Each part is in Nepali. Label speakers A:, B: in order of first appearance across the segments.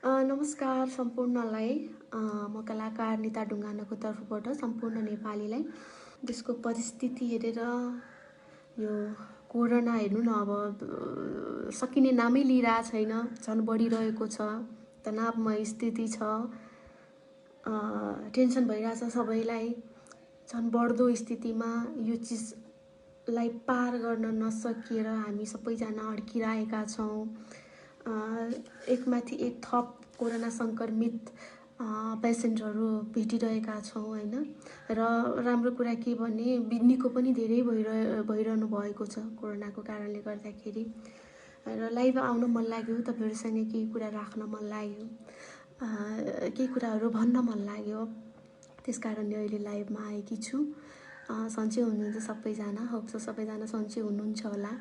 A: नमस्कार सम्पूर्णलाई। म कलाकार निता ढुङ्गानाको तर्फबाट सम्पूर्ण नेपालीलाई देशको परिस्थिति हेरेर यो कोरोना हेर्नु न अब सकिने नामै लिइरहेको छैन, झन् बढिरहेको छ, तनावमय स्थिति छ, टेन्सन भइरहेछ सबैलाई। झन् बढ्दो स्थितिमा यो चिजलाई पार गर्न नसकिएर हामी सबैजना अड्किरहेका छौँ। एकमाथि एक थप कोरोना सङ्क्रमित पेसेन्टहरू भेटिरहेका छौँ होइन। र राम्रो कुरा के भने निको पनि धेरै भइरहनु भएको छ कोरोनाको कारणले गर्दाखेरि। र लाइभ आउन मन लाग्यो, तपाईँहरूसँग केही कुरा राख्न मन लाग्यो, केही कुराहरू भन्न मन लाग्यो, त्यस कारणले अहिले लाइभमा आएकी छु। सन्चै हुनुहुन्छ सबैजना, होप सो सबैजना सन्चै हुनुहुन्छ होला।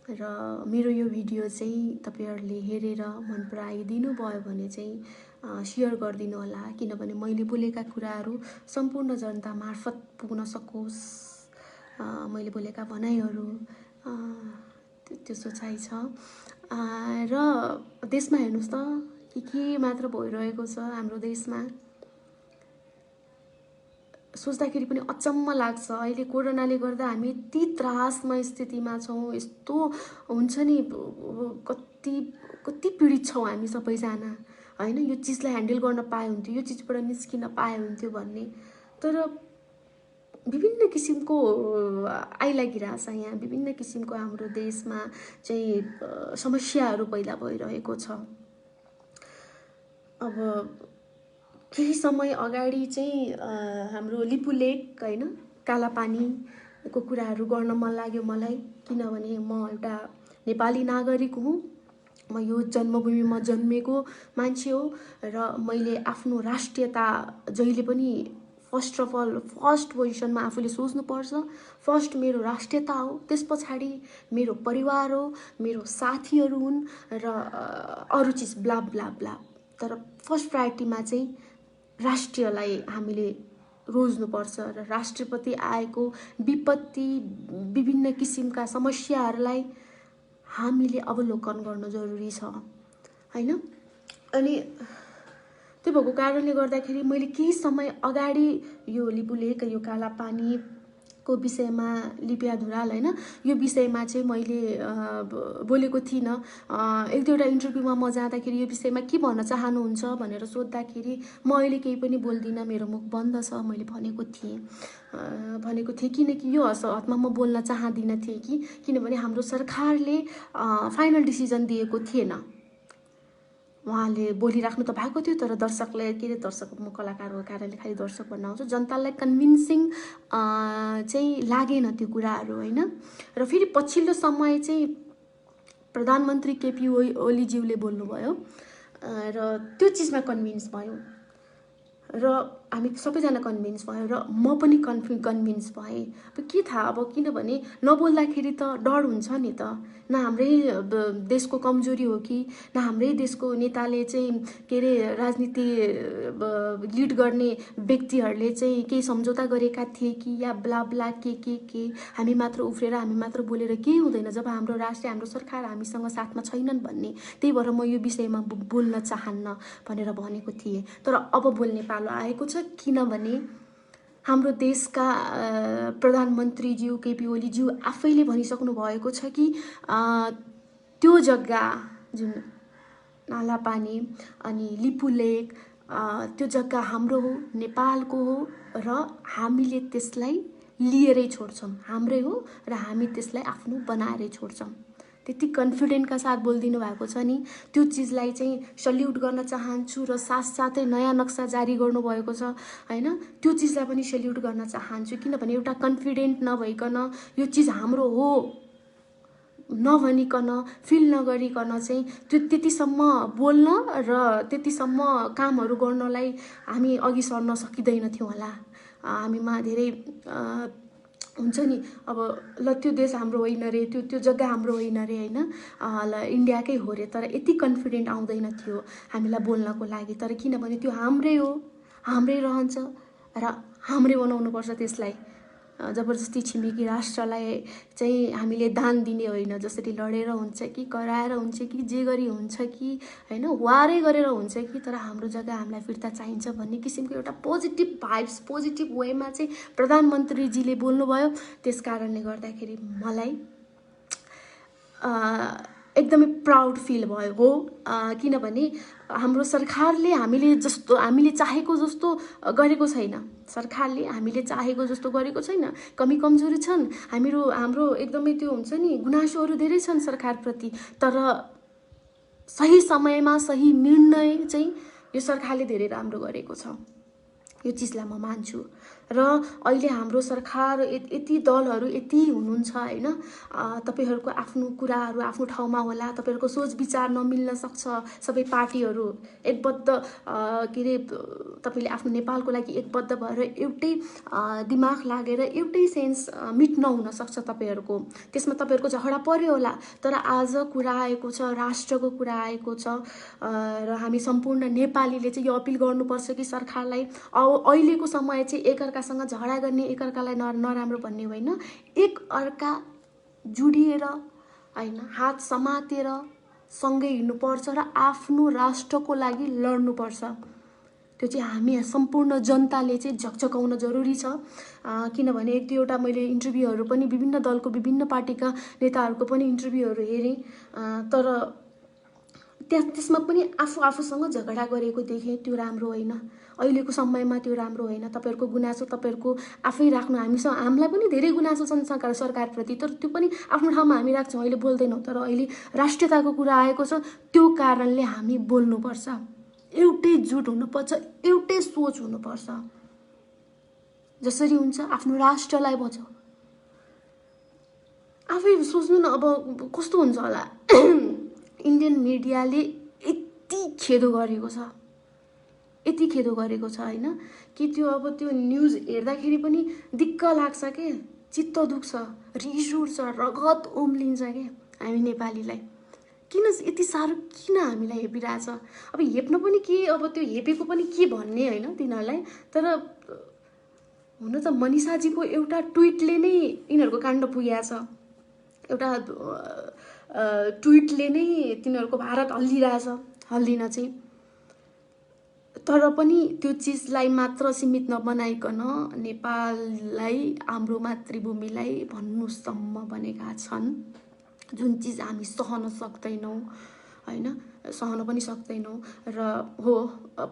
A: र मेरो यो भिडियो चाहिँ तपाईहरुले हेरेर मन पराइदिनु भयो भने चाहिँ शेयर गरिदिनु होला, किनभने मैले बोलेका कुराहरू सम्पूर्ण जनता मार्फत पुग्न सकोस्। मैले बोलेका भनाइहरू त्यो सोचाइ छ। र देशमा हेर्नुस् त के मात्र भइरहेको छ हाम्रो देशमा, सोच्दाखेरि पनि अचम्म लाग्छ। अहिले कोरोनाले गर्दा हामी यति त्रासमय स्थितिमा छौँ, यस्तो हुन्छ नि, कति पीडित छौँ हामी सबैजना होइन। यो चिजलाई ह्यान्डल गर्न पाए हुन्थ्यो, यो चिजबाट निस्किन पाए हुन्थ्यो भन्ने, तर विभिन्न किसिमको आइलागिरहेछ यहाँ। विभिन्न किसिमको हाम्रो देशमा चाहिँ समस्याहरू पैदा भइरहेको छ। अब केही समय अगाडि चाहिँ हाम्रो लिपु लेक होइन, कालापानीको कुराहरू गर्न मन लाग्यो मलाई, किनभने म एउटा नेपाली नागरिक हुँ। म यो जन्मभूमिमा जन्मेको मान्छे हो र मैले आफ्नो राष्ट्रियता जहिले पनि फर्स्ट अफ अल फर्स्ट पोजिसनमा आफूले सोच्नुपर्छ। फर्स्ट मेरो राष्ट्रियता हो, त्यस पछाडि मेरो परिवार हो, मेरो साथीहरू हुन् र अरू चिज ब्ला ब्ला ब्ला। तर फर्स्ट प्रायोरिटीमा चाहिँ राष्ट्रियलाई हामीले रोज्नुपर्छ र राष्ट्रप्रति आएको विपत्ति, विभिन्न किसिमका समस्याहरूलाई हामीले अवलोकन गर्न जरुरी छ हैन। अनि त्यो भएको कारणले गर्दाखेरि मैले केही समय अगाडि यो लिपु लेक, यो कालापानीको विषयमा, लिपिया धुराल होइन, यो विषयमा चाहिँ मैले बोलेको थिइनँ। एक दुईवटा इन्टरभ्यूमा म जाँदाखेरि यो विषयमा के भन्न चाहनुहुन्छ भनेर सोद्धाखेरि म अहिले केही पनि बोल्दिनँ, मेरो मुख बन्द छ, मैले भनेको थिएँ किनकि यो हदमा म बोल्न चाहदिनँ थिएँ किनभने हाम्रो सरकारले फाइनल डिसिजन दिएको थिएन। उहाँले बोलिराख्नु त भएको थियो, तर दर्शकले दर्शक, म कलाकारको कारणले खालि दर्शक भन्न आउँछु, जनतालाई कन्भिन्सिङ चाहिँ लागेन त्यो कुराहरू होइन। र फेरि पछिल्लो समय चाहिँ प्रधानमन्त्री केपी ओलीज्यूले बोल्नुभयो र त्यो चिजमा कन्भिन्स भयो र हामी सबैजना कन्भिन्स भयो र म पनि कन्भिन्स भएँ। अब के थाहा, अब किनभने नबोल्दाखेरि त डर हुन्छ नि त। न हाम्रै देशको कमजोरी हो कि न हाम्रै देशको नेताले चाहिँ के अरे राजनीति लिड गर्ने व्यक्तिहरूले चाहिँ केही सम्झौता गरेका थिए कि या ब्ला ब्ला के हामी मात्र उफ्रेर, हामी मात्र बोलेर केही हुँदैन जब हाम्रो राष्ट्र, हाम्रो सरकार हामीसँग साथमा छैनन् भन्ने। त्यही भएर म यो विषयमा बोल्न चाहन्न भनेर भनेको थिएँ। तर अब बोल्ने पालो आएको छ, किनभने हाम्रो देशका प्रधानमन्त्रीज्यू केपी ओलीज्यू आफैले भनिसक्नु भएको छ कि त्यो जग्गा जुन कालापानी अनि लिपु लेक, त्यो जग्गा हाम्रो हो, नेपालको हो र हामीले त्यसलाई लिएरै छोड्छौँ, हाम्रै हो र हामी त्यसलाई आफ्नो बनाएरै छोड्छौँ। त्यति कन्फिडेन्टका साथ बोलिदिनु भएको छ नि, त्यो चिजलाई चाहिँ सल्युट गर्न चाहन्छु। र साथसाथै नयाँ नक्सा जारी गर्नुभएको छ होइन, त्यो चिजलाई पनि सल्युट गर्न चाहन्छु। किनभने एउटा कन्फिडेन्ट नभइकन यो चिज हाम्रो हो नभनिकन, फिल नगरिकन चाहिँ त्यो त्यतिसम्म बोल्न र त्यतिसम्म कामहरू गर्नलाई हामी अघि सर्न सकिँदैनथ्यौँ होला। हामीमा धेरै हुन्छ नि, अब ल त्यो देश हाम्रो होइन रे, त्यो जग्गा हाम्रो होइन रे होइन, ल इन्डियाकै हो रे, तर यति कन्फिडेन्ट आउँदैन थियो हामीलाई बोल्नको लागि। तर किनभने त्यो हाम्रै हो, हाम्रै रहन्छ र हाम्रै बनाउनुपर्छ त्यसलाई जबरजस्ती छिमेकी राष्ट्रलाई चाहिँ हामीले दान दिने होइन, जसरी लडेर हुन्छ कि कराएर हुन्छ कि जे गरी हुन्छ कि होइन, वारै गरेर हुन्छ कि, तर हाम्रो जग्गा हामीलाई फिर्ता चाहिन्छ भन्ने किसिमको एउटा पोजिटिभ भाइब्स, पोजिटिभ वेमा चाहिँ प्रधानमन्त्रीजीले बोल्नुभयो। त्यस कारणले गर्दाखेरि मलाई एकदमै प्राउड फिल भयो हो, किनभने हाम्रो सरकारले हामीले चाहेको जस्तो गरेको छैन। सरकारले हामीले चाहेको जस्तो गरेको छैन। कमी कमजोरी छन्, हाम्रो एकदमै त्यो हुन्छ नि, गुनासोहरू धेरै छन् सरकारप्रति, तर सही समयमा सही निर्णय चाहिँ यो सरकारले धेरै राम्रो गरेको छ। यो चिजलाई म मान्छु। र अहिले हाम्रो सरकार यति दलहरू यति हुनुहुन्छ होइन, तपाईहरूको आफ्नो कुराहरू आफ्नो ठाउँमा होला, तपाईहरूको सोच विचार नमिल्न सक्छ, सबै पार्टीहरू एकबद्ध के अरे तपाईँले आफ्नो नेपालको लागि एकबद्ध भएर एउटै दिमाग लागेर एउटै सेन्स मिट नहुन सक्छ तपाईँहरूको, त्यसमा तपाईँहरूको झगडा पर्यो होला, तर आज कुरा आएको छ, राष्ट्रको कुरा आएको छ र हामी सम्पूर्ण नेपालीले चाहिँ यो अपिल गर्नुपर्छ कि सरकारलाई अहिलेको समय चाहिँ एकअर्कासँग झगडा गर्ने, एकअर्कालाई नराम्रो भन्ने होइन, एकअर्का जुडिएर होइन, हात समातेर सँगै हिँड्नुपर्छ र आफ्नो राष्ट्रको लागि लड्नुपर्छ। त्यो चाहिँ हामी सम्पूर्ण जनताले चाहिँ झकझकाउन जरुरी छ। किनभने एक दुईवटा मैले इन्टरभ्यूहरू पनि विभिन्न दलको विभिन्न पार्टीका नेताहरूको पनि इन्टरभ्यूहरू हेरेँ, तर त्यसमा पनि आफूसँग झगडा गरेको देखेँ। त्यो राम्रो होइन, अहिलेको समयमा त्यो राम्रो होइन। तपाईँहरूको गुनासो तपाईँहरूको आफै राख्नु, हामीलाई पनि धेरै गुनासो छन् सरकारप्रति, तर त्यो पनि आफ्नो ठाउँमा हामी राख्छौँ, अहिले बोल्दैनौँ। तर अहिले राष्ट्रियताको कुरा आएको छ, त्यो कारणले हामी बोल्नुपर्छ, एउटै जुट हुनुपर्छ, एउटै सोच हुनुपर्छ। जसरी हुन्छ आफ्नो राष्ट्रलाई बचाऊ। आफै सोच्नु न, अब कस्तो हुन्छ होला इन्डियन मिडियाले यति खेदो गरेको छ, यति खेदो गरेको छ होइन, कि त्यो अब त्यो न्युज हेर्दाखेरि पनि दिक्क लाग्छ के, चित्त दुख्छ, रिस उठ्छ, रगत उम्लिन्छ के हामी नेपालीलाई। किन यति साह्रो किन हामीलाई हेपिरहेछ? अब हेप्न पनि के, अब त्यो हेपेको पनि के भन्ने होइन तिनीहरूलाई, तर हुन त मनिषाजीको एउटा ट्विटले नै यिनीहरूको काण्ड पुगेछ। एउटा ट्विटले नै तिनीहरूको भारत हल्लिरहेछ, हल्लिन चाहिँ। तर पनि त्यो चिजलाई मात्र सीमित नबनाइकन नेपाललाई, हाम्रो मातृभूमिलाई भन्नुसम्म बनेका छन्, जुन चिज हामी सहन सक्दैनौँ होइन, सहन पनि सक्दैनौँ। र हो,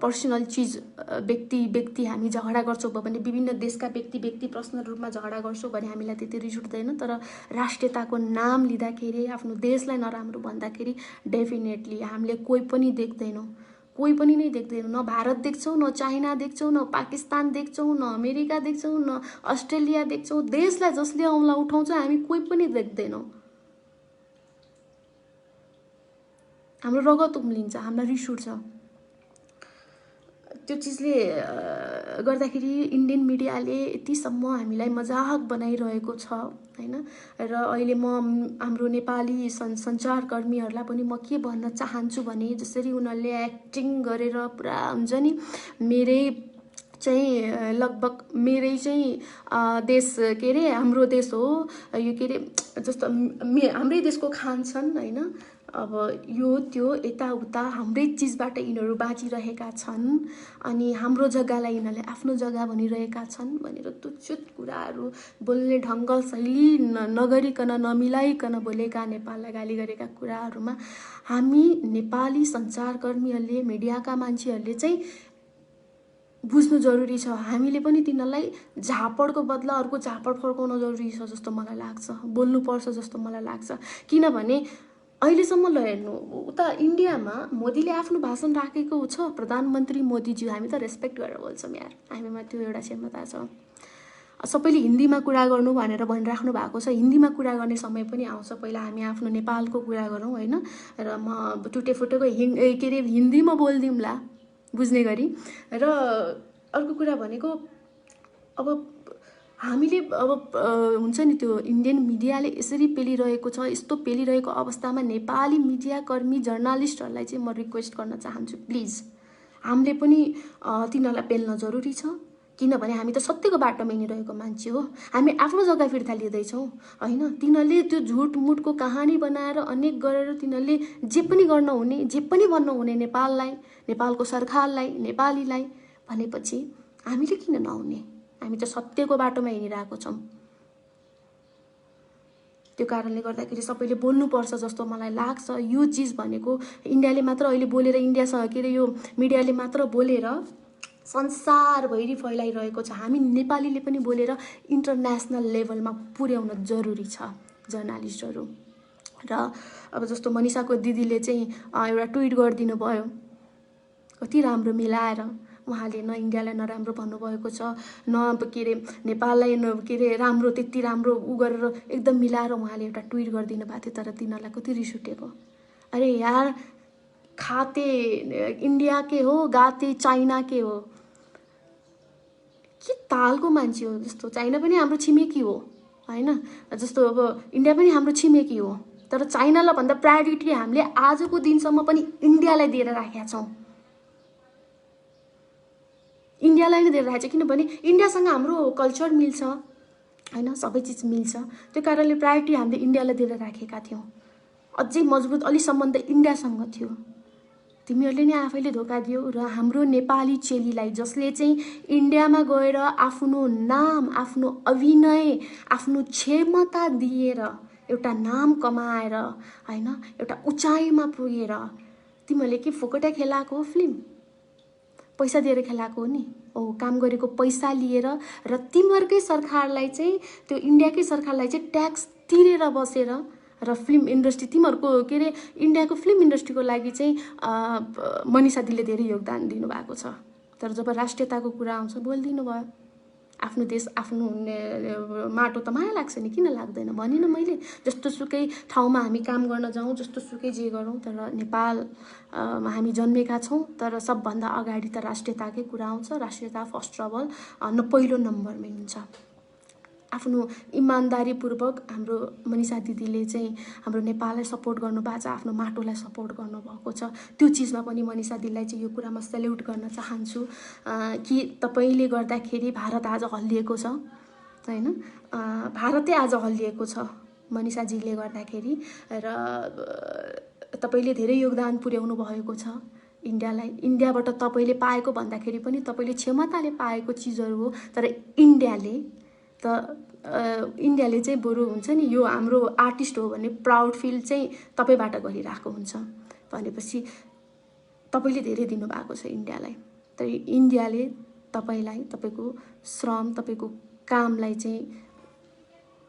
A: पर्सनल चिज व्यक्ति हामी झगडा गर्छौँ भने, विभिन्न देशका व्यक्ति पर्सनल रूपमा झगडा गर्छौँ भने हामीलाई त्यति रिस उठ्दैन, तर राष्ट्रियताको नाम लिँदाखेरि, आफ्नो देशलाई नराम्रो भन्दाखेरि डेफिनेटली हामीले कोही पनि देख्दैनौँ, कोही पनि नै देख्दैनौँ। न भारत देख्छौँ, न चाइना देख्छौँ, न पाकिस्तान देख्छौँ, न अमेरिका देख्छौँ, न अस्ट्रेलिया देख्छौँ। देशलाई जसले औँला उठाउँछ हामी कोही पनि देख्दैनौँ। हाम्रो रगत उम्लिन्छ, हामीलाई रिस उठ्छ। त्यो चिजले गर्दाखेरि इन्डियन मिडियाले यतिसम्म हामीलाई मजाक बनाइरहेको छ होइन। र अहिले म हाम्रो नेपाली सञ्चारकर्मीहरूलाई पनि म के भन्न चाहन्छु भने, जसरी उनीहरूले एक्टिङ गरेर पुरा हुन्छ नि, मेरै चाहिँ लगभग मेरै चाहिँ देश के अरे हाम्रो देश हो यो के अरे, जस्तो हाम्रै देशको खान छन् होइन। अब यो त्यो यताउता हाम्रै चिजबाट यिनीहरू बाँचिरहेका छन्, अनि हाम्रो जग्गालाई यिनीहरूले आफ्नो जग्गा भनिरहेका छन् भनेर तुच्छुत कुराहरू बोल्ने ढङ्ग शैली नगरिकन, नमिलाइकन बोलेका, नेपाललाई गाली गरेका कुराहरूमा हामी नेपाली सञ्चारकर्मीहरूले, मिडियाका मान्छेहरूले चाहिँ बुझ्नु जरुरी छ। हामीले पनि तिनीहरूलाई झापडको बदला अर्को झापड फर्काउन जरुरी छ जस्तो मलाई लाग्छ, बोल्नुपर्छ जस्तो मलाई लाग्छ। किनभने अहिलेसम्म ल हेर्नु, उता इन्डियामा मोदीले आफ्नो भाषण राखेको छ, प्रधानमन्त्री मोदीज्यू, हामी त रेस्पेक्ट गरेर बोल्छौँ यार, हामीमा त्यो एउटा क्षमता छ। सबैले हिन्दीमा कुरा गर्नु भनेर भनिराख्नु भएको छ, हिन्दीमा कुरा गर्ने समय पनि आउँछ, पहिला हामी आफ्नो नेपालको कुरा गरौँ होइन। र म टुटेफुटेको के अरे हिन्दीमा बोलिदिउँला बुझ्ने गरी। र अर्को कुरा भनेको, अब हामीले अब हुन्छ नि, त्यो इन्डियन मिडियाले यसरी पेलिरहेको छ, यस्तो पेलिरहेको अवस्थामा नेपाली मिडियाकर्मी जर्नलिस्टहरूलाई चाहिँ म रिक्वेस्ट गर्न चाहन्छु, प्लिज हामीले पनि तिनीहरूलाई पेल्न जरुरी छ। किनभने हामी त सत्यको बाटोमा हिँडिरहेको मान्छे हो। हामी आफ्नो जग्गा फिर्ता लिँदैछौँ होइन। तिनीहरूले त्यो झुटमुटको कहानी बनाएर अनेक गरेर तिनीहरूले जे पनि गर्न हुने, जे पनि भन्न हुने नेपाललाई, नेपालको सरकारलाई, नेपालीलाई भनेपछि हामीले किन नहुने? हामी त सत्यको बाटोमा हिँडिरहेको छौँ। त्यो कारणले गर्दाखेरि सबैले बोल्नुपर्छ जस्तो मलाई लाग्छ। यो चिज भनेको इन्डियाले मात्र अहिले बोलेर, इन्डियासँग के अरे यो मिडियाले मात्र बोलेर संसारभरि फैलाइरहेको छ। हामी नेपालीले पनि बोलेर इन्टरनेसनल लेभलमा पुर्याउन जरुरी छ जर्नालिस्टहरू। र अब जस्तो मनिषाको दिदीले चाहिँ एउटा ट्विट गरिदिनु भयो, कति राम्रो मिलाएर उहाँले न इन्डियालाई नराम्रो भन्नुभएको छ, न के अरे नेपाललाई के अरे राम्रो, त्यति राम्रो उ गरेर एकदम मिलाएर उहाँले एउटा ट्विट गरिदिनु भएको थियो। तर तिनीहरूलाई कति रिस उठेको। अरे यार, खाते इन्डिया के हो, गाते चाइना के हो, के तालको मान्छे हो? जस्तो चाइना पनि हाम्रो छिमेकी हो होइन, जस्तो अब इन्डिया पनि हाम्रो छिमेकी हो, तर चाइनालाई भन्दा प्रायोरिटी हामीले आजको दिनसम्म पनि इन्डियालाई दिएर राखेका छौँ। इन्डियालाई नै दिएर राखेको छ किनभने इन्डियासँग हाम्रो कल्चर मिल्छ होइन, सबै चिज मिल्छ। त्यो कारणले प्रायोरिटी हामीले इन्डियालाई दिएर राखेका थियौँ। अझै मजबुत अलि सम्बन्ध इन्डियासँग थियो। तिमीहरूले नै आफैले धोका दियो। र हाम्रो नेपाली चेलीलाई जसले चाहिँ इन्डियामा गएर आफ्नो नाम, आफ्नो अभिनय, आफ्नो क्षमता दिएर एउटा नाम कमाएर होइन, एउटा उचाइमा पुगेर, तिमीहरूले के फोकटा खेलाएको हो? फिल्म पैसा दिएर खेलाएको हो नि? काम गरेको पैसा लिएर र तिमीहरूकै सरकारलाई चाहिँ, त्यो इन्डियाकै सरकारलाई चाहिँ ट्याक्स तिरेर बसेर र फिल्म इन्डस्ट्री, तिमीहरूको के अरे इन्डियाको फिल्म इन्डस्ट्रीको लागि चाहिँ मनिषा दिदीले धेरै योगदान दिनुभएको छ। तर जब राष्ट्रियताको कुरा आउँछ बोलिदिनु भयो। आफ्नो देश, आफ्नो माटो त माया लाग्छ नि, किन लाग्दैन भनिनँ मैले। जस्तो सुकै ठाउँमा हामी काम गर्न जाउँ, जस्तो सुकै जे गरौँ, तर नेपालमा हामी जन्मेका छौँ। तर सबभन्दा अगाडि त राष्ट्रियताकै कुरा आउँछ। राष्ट्रियता फर्स्ट अफ अल पहिलो नम्बरमै हुन्छ। आफ्नो इमान्दारीपूर्वक हाम्रो मनिषा दिदीले चाहिँ हाम्रो नेपाललाई सपोर्ट गर्नुभएको छ, आफ्नो माटोलाई सपोर्ट गर्नुभएको छ। त्यो चिजमा पनि मनिषा दिदीलाई चाहिँ यो कुरामा सेल्युट गर्न चाहन्छु कि तपाईँले गर्दाखेरि भारत आज हल्लिएको छ होइन, भारतै आज हल्लिएको छ मनिषाजीले गर्दाखेरि। र तपाईँले धेरै योगदान पुर्याउनु भएको छ इन्डियालाई। इन्डियाबाट तपाईँले पाएको भन्दाखेरि पनि तपाईँले क्षमताले पाएको चिजहरू हो, तर इन्डियाले चाहिँ बरु हुन्छ नि, यो हाम्रो आर्टिस्ट हो भन्ने प्राउड फिल चाहिँ तपाईँबाट गरिरहेको हुन्छ। भनेपछि तपाईँले धेरै दिनुभएको छ इन्डियालाई, तर इन्डियाले तपाईँलाई, तपाईँको श्रम, तपाईँको कामलाई चाहिँ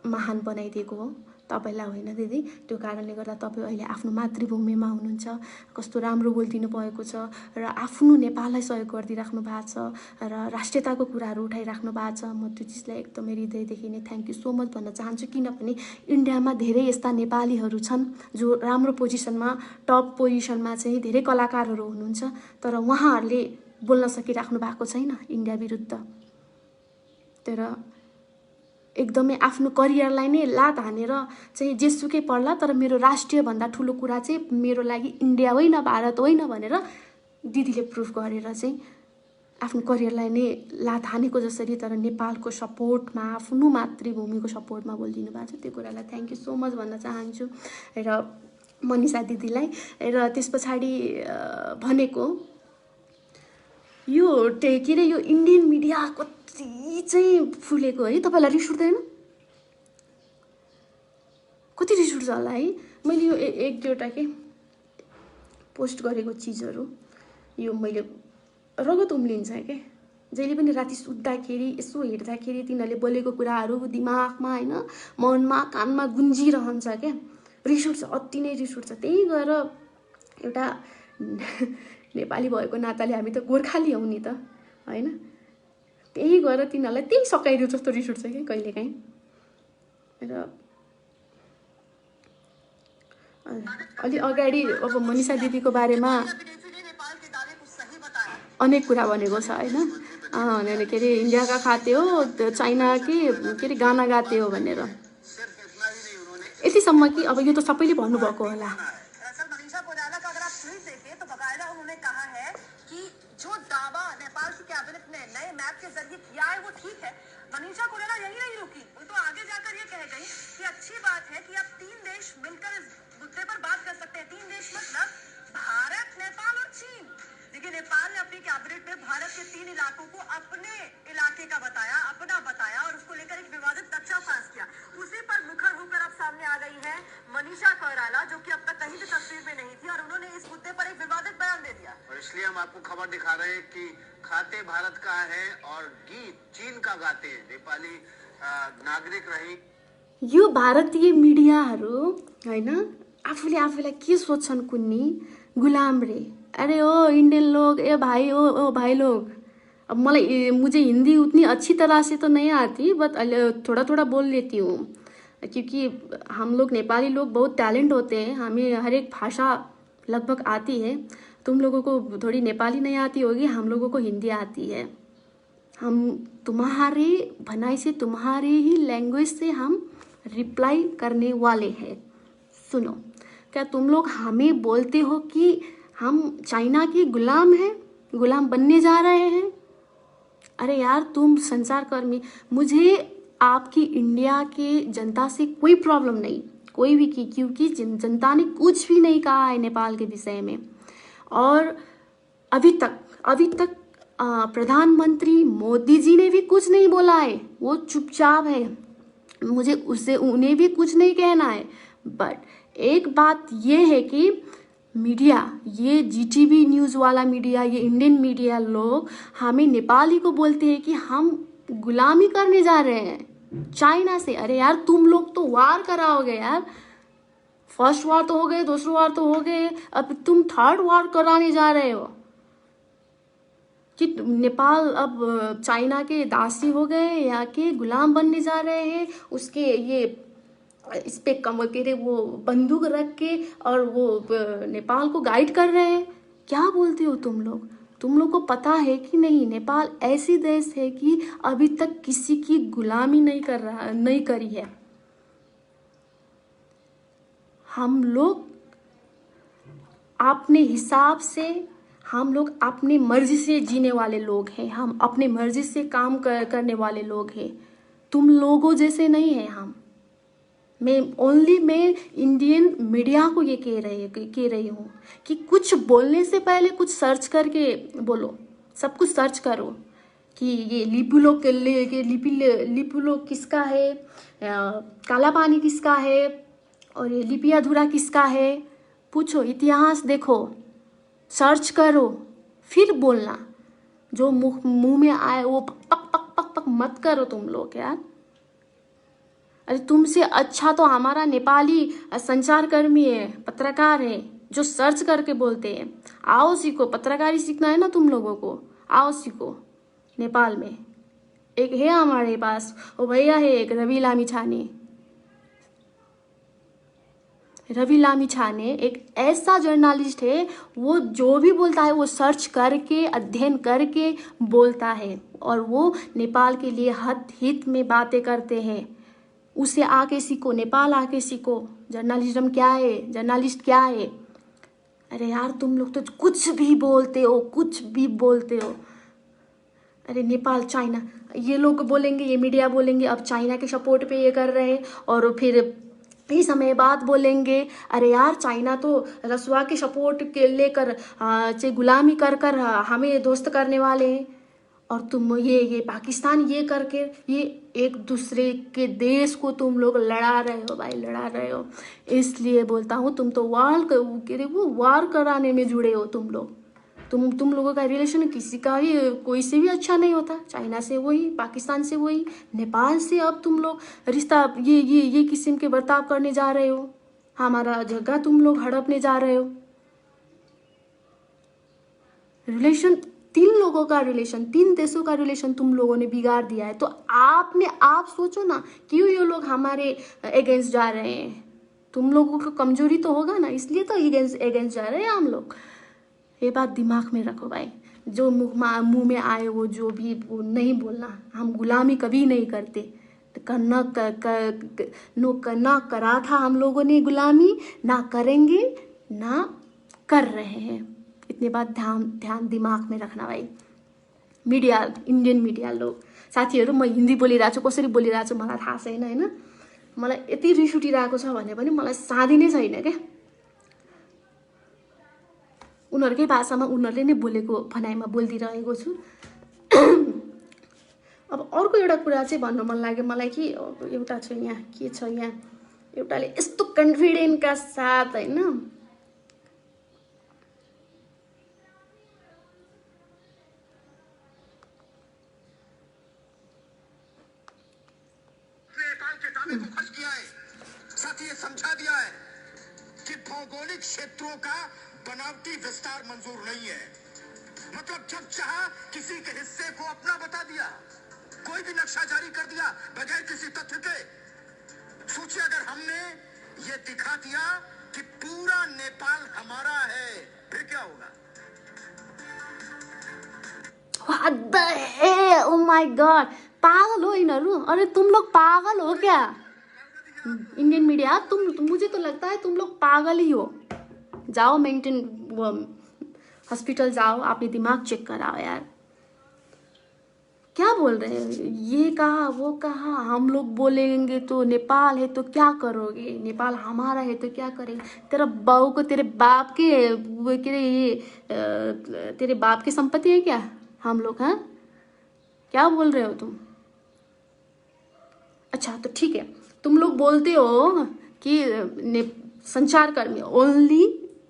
A: महान बनाइदिएको हो, तपाईँलाई होइन दिदी। त्यो कारणले गर्दा तपाईँ अहिले आफ्नो मातृभूमिमा हुनुहुन्छ। कस्तो राम्रो बोलिदिनु भएको छ र आफ्नो नेपाललाई सहयोग गरिदिइराख्नु भएको छ र राष्ट्रियताको कुराहरू उठाइराख्नु भएको छ। म त्यो चिजलाई एकदमै हृदयदेखि नै थ्याङ्क यू सो मच भन्न चाहन्छु। किनभने इन्डियामा धेरै यस्ता नेपालीहरू छन् जो राम्रो पोजिसनमा, टप पोजिसनमा चाहिँ धेरै कलाकारहरू हुनुहुन्छ, तर उहाँहरूले बोल्न सकिराख्नु भएको छैन इन्डिया विरुद्ध। तर एकदमै आफ्नो करियरलाई नै लात हानेर चाहिँ जेसुकै पर्ला, तर मेरो राष्ट्रियभन्दा ठुलो कुरा चाहिँ मेरो लागि इन्डिया होइन, भारत होइन भनेर दिदीले प्रुफ गरेर चाहिँ आफ्नो करियरलाई नै लात हानेको जसरी, तर नेपालको सपोर्टमा, आफ्नो मातृभूमिको सपोर्टमा बोलिदिनु भएको छ। त्यो कुरालाई थ्याङ्क यू सो मच भन्न चाहन्छु र मनिषा दिदीलाई। र त्यस पछाडि भनेको यो के अरे यो इन्डियन मिडिया कति चाहिँ फुलेको है, तपाईँलाई रिस उठ्दैन? कति रिस उठ्छ होला है। मैले यो एक दुईवटा के पोस्ट गरेको चिजहरू यो मैले रगत उम्लिन्छ के, जहिले पनि राति सुत्दाखेरि यसो हेर्दाखेरि तिनीहरूले बोलेको कुराहरू दिमागमा होइन, मनमा, कानमा गुन्जिरहन्छ क्या। रिस उठ्छ, अति नै रिस उठ्छ। त्यही गएर एउटा नेपाली भएको नाताले हामी त गोर्खाली हौ नि त होइन, त्यही गएर तिनीहरूलाई त्यही सकाइदियो जस्तो रिस उठ्छ क्या कहिलेकाहीँ। र अलि अगाडि अब मनिषा दिदीको बारेमा अनेक कुरा भनेको छ होइन, के अरे इन्डियाका खाते हो, चाइना के अरे गाना गाते हो भनेर। यतिसम्म कि अब यो त सबैले भन्नुभएको होला।
B: जो दावा नेपाल की कैबिनेट ने नए मैप के जरिए किया ठीक है, मनीषा कोइराला यही नहीं रुकी, वो तो आगे जाकर ये कह गई कि अच्छी बात है कि अब 3 देश मिलकर इस मुद्दे पर बात कर सकते हैं। 3 देश मतलब भारत, नेपाल और चीन। देखिए, नेपाल ने अपनी कैबिनेट में भारत के 3 इलाकों को अपने इलाके का बताया, अपना बताया और उसको लेकर एक विवादित नक्शा पास किया। उसी पर मुखर होकर अब सामने आ गई है मनीषा कोइराला, जो कि अब तक कहीं भी तस्वीर में नहीं थी, और उन्होंने इस मुद्दे पर एक विवादित बयान दे दिया।
C: और इसलिए हम आपको खबर दिखा रहे हैं कि खाते भारत का है और गीत चीन का गाते हैं नेपाली नागरिक रही।
A: यो भारतीय मिडियाहरू होइन, आफूले आफूलाई के सोच्छन् कुन्नी, गुलाम रे। अरे ओ इंडियन लोग, ए भाई, ओ भाई लोग, अब मुझे हिंदी उतनी अच्छी तरह से तो नहीं आती, बट थोड़ा थोड़ा बोल लेती हूँ, क्योंकि हम लोग नेपाली लोग बहुत टैलेंट होते हैं, हमें हर एक भाषा लगभग आती है। तुम लोगों को थोड़ी नेपाली नहीं आती होगी, हम लोगों को हिंदी आती है। हम तुम्हारे भनाई से, तुम्हारे ही लैंग्वेज से हम रिप्लाई करने वाले हैं। सुनो, क्या तुम लोग हमें बोलते हो कि हम चाइना के गुलाम हैं, गुलाम बनने जा रहे हैं? अरे यार, तुम संचार कर्मी, मुझे आपकी इंडिया के जनता से कोई प्रॉब्लम नहीं, कोई भी की, क्योंकि जनता ने कुछ भी नहीं कहा है नेपाल के विषय में। और अभी तक प्रधानमंत्री मोदी जी ने भी कुछ नहीं बोला है, वो चुपचाप है। मुझे उन्हें भी कुछ नहीं कहना है। बट एक बात ये है कि मीडिया, ये जीटीवी न्यूज़ वाला मीडिया, ये इंडियन मीडिया लोग हमें नेपाली को बोलते हैं कि हम गुलामी करने जा रहे हैं चाइना से। अरे यार, तुम लोग तो वार कराओगे यार। फर्स्ट वार तो हो गए, दूसरा वार तो हो गए, अब तुम थर्ड वार कराने जा रहे हो कि नेपाल अब चाइना के दासी हो गए या के गुलाम बनने जा रहे हैं। उसके ये इस पे कम के वो बंदूक रख के और वो नेपाल को गाइड कर रहे हैं। क्या बोलते हो तुम लोग? तुम लोग को पता है कि नहीं, नेपाल ऐसी देश है कि अभी तक किसी की गुलामी नहीं करी है। हम लोग अपने हिसाब से, हम लोग अपनी मर्जी से जीने वाले लोग हैं, हम अपने मर्जी से काम करने वाले लोग हैं। तुम लोगों जैसे नहीं है हम। मैं इंडियन मीडिया को ये कह रही हूँ कि कुछ बोलने से पहले कुछ सर्च करके बोलो, सब कुछ सर्च करो कि ये लिपुलोक किसका है, काला पानी किसका है, और ये लिपि अधूरा किसका है। पूछो, इतिहास देखो, सर्च करो, फिर बोलना। जो मुंह में आए वो पक पक पक पक मत करो तुम लोग यार। अरे तुमसे अच्छा तो हमारा नेपाली संचारकर्मी है, पत्रकार है, जो सर्च करके बोलते हैं। आओ सीखो, पत्रकारी सीखना है ना तुम लोगों को, आओ सीखो। नेपाल में एक है हमारे पास, वो भैया है एक, रवि लामिछाने एक ऐसा जर्नलिस्ट है, वो जो भी बोलता है वो सर्च करके, अध्ययन करके बोलता है, और वो नेपाल के लिए हित में बातें करते हैं। उसे आके सीखो, नेपाल आके सीखो, जर्नलिज्म क्या है, जर्नलिस्ट क्या है। अरे यार, तुम लोग तो कुछ भी बोलते हो। अरे नेपाल, चाइना, ये लोग बोलेंगे, ये मीडिया बोलेंगे अब चाइना के सपोर्ट पे ये कर रहे हैं, और फिर ही समय बाद बोलेंगे अरे यार, चाइना तो रसुआ के सपोर्ट के लेकर गुलामी कर हमें दोस्त करने वाले हैं, और तुम ये पाकिस्तान ये करके ये एक दूसरे के देश को तुम लोग लड़ा रहे हो भाई, लड़ा रहे हो। इसलिए बोलता हूँ, तुम तो वार कराने में जुड़े हो तुम लोग। तुम लोगों का रिलेशन किसी का भी, कोई से भी अच्छा नहीं होता। चाइना से वही, पाकिस्तान से वही, नेपाल से अब तुम लोग रिश्ता ये किस्म के बर्ताव करने जा रहे हो। हमारा जगह तुम लोग हड़पने जा रहे हो। रिलेशन, 3 लोगों का रिलेशन, 3 देशों का रिलेशन तुम लोगों ने बिगाड़ दिया है। तो आप सोचो ना, क्यों ये लोग हमारे अगेंस्ट जा रहे हैं? तुम लोगों को कमजोरी तो होगा ना, इसलिए तो अगेंस्ट जा रहे हैं हम लोग। ये बात दिमाग में रखो भाई। जो मुंह में आए वो जो भी नहीं बोलना। हम गुलामी कभी नहीं करते, ना करा था हम लोगों ने गुलामी, ना करेंगे, ना कर रहे हैं। इतने बात ध्यान दिमाग में रखना भाई। मीडिया, इंडियन मीडिया लोग साथीहरू म हिन्दी बोलिरहेको छु, कसरी बोलिरहेको छु मलाई थाहा छैन होइन। मलाई यति रिस उठिरहेको छ भने पनि मलाई साधी नै छैन क्या। उनीहरूकै भाषामा उनीहरूले नै बोलेको भनाइमा बोलिदिइरहेको छु। अब अर्को एउटा कुरा चाहिँ भन्नु मन लाग्यो मलाई कि एउटा छ यहाँ, के छ यहाँ, एउटाले यस्तो कन्फिडेन्टका साथ होइन
C: साथ ही ये समझा दिया है कि भौगोलिक क्षेत्रों का बनावटी विस्तार मंजूर नहीं है। मतलब जब चाहा किसी के हिस्से को अपना बता दिया, कोई भी नक्शा जारी कर दिया बगैर किसी तथ्य के। सोचिए अगर हमने ये दिखा दिया कि पूरा नेपाल हमारा है, फिर क्या होगा?
A: What the hell? Oh my God! पागल हो यिनीहरू? अरे तुम लोग पागल हो क्या? इंडियन मीडिया, मुझे तो लगता है तुम लोग पागल ही हो। जाओ मेंटल हॉस्पिटल जाओ, अपनी दिमाग चेक कराओ यार। क्या बोल रहे हैं? ये कहा वो कहा, हम लोग बोलेंगे तो नेपाल है तो क्या करोगे, नेपाल हमारा है तो क्या करेंगे। तेरा बहू को तेरे बाप के तेरे बाप की संपत्ति है क्या हम लोग? हाँ, क्या बोल रहे हो तुम? अच्छा तो ठीक है, तुम लोग बोलते हो कि संचारकर्मी, ओनली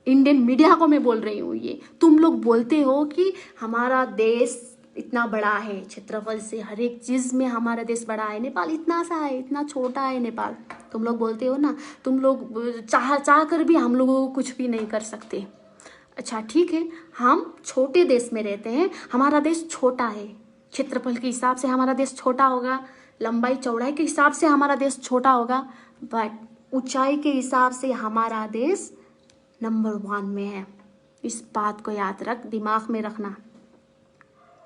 A: इंडियन मीडिया को मैं बोल रही हूँ ये, तुम लोग बोलते हो कि हमारा देश इतना बड़ा है क्षेत्रफल से, हर एक चीज में हमारा देश बड़ा है, नेपाल इतना सा है, इतना छोटा है नेपाल। तुम लोग बोलते हो ना, तुम लोग चाह कर भी हम लोगों को कुछ भी नहीं कर सकते। अच्छा ठीक है, हम छोटे देश में रहते हैं, हमारा देश छोटा है, क्षेत्रफल के हिसाब से हमारा देश छोटा होगा, लंबाई चौड़ाई के हिसाब से हमारा देश छोटा होगा, बट ऊंचाई के हिसाब से हमारा देश नंबर 1 में है। इस बात को याद रख, दिमाग में रखना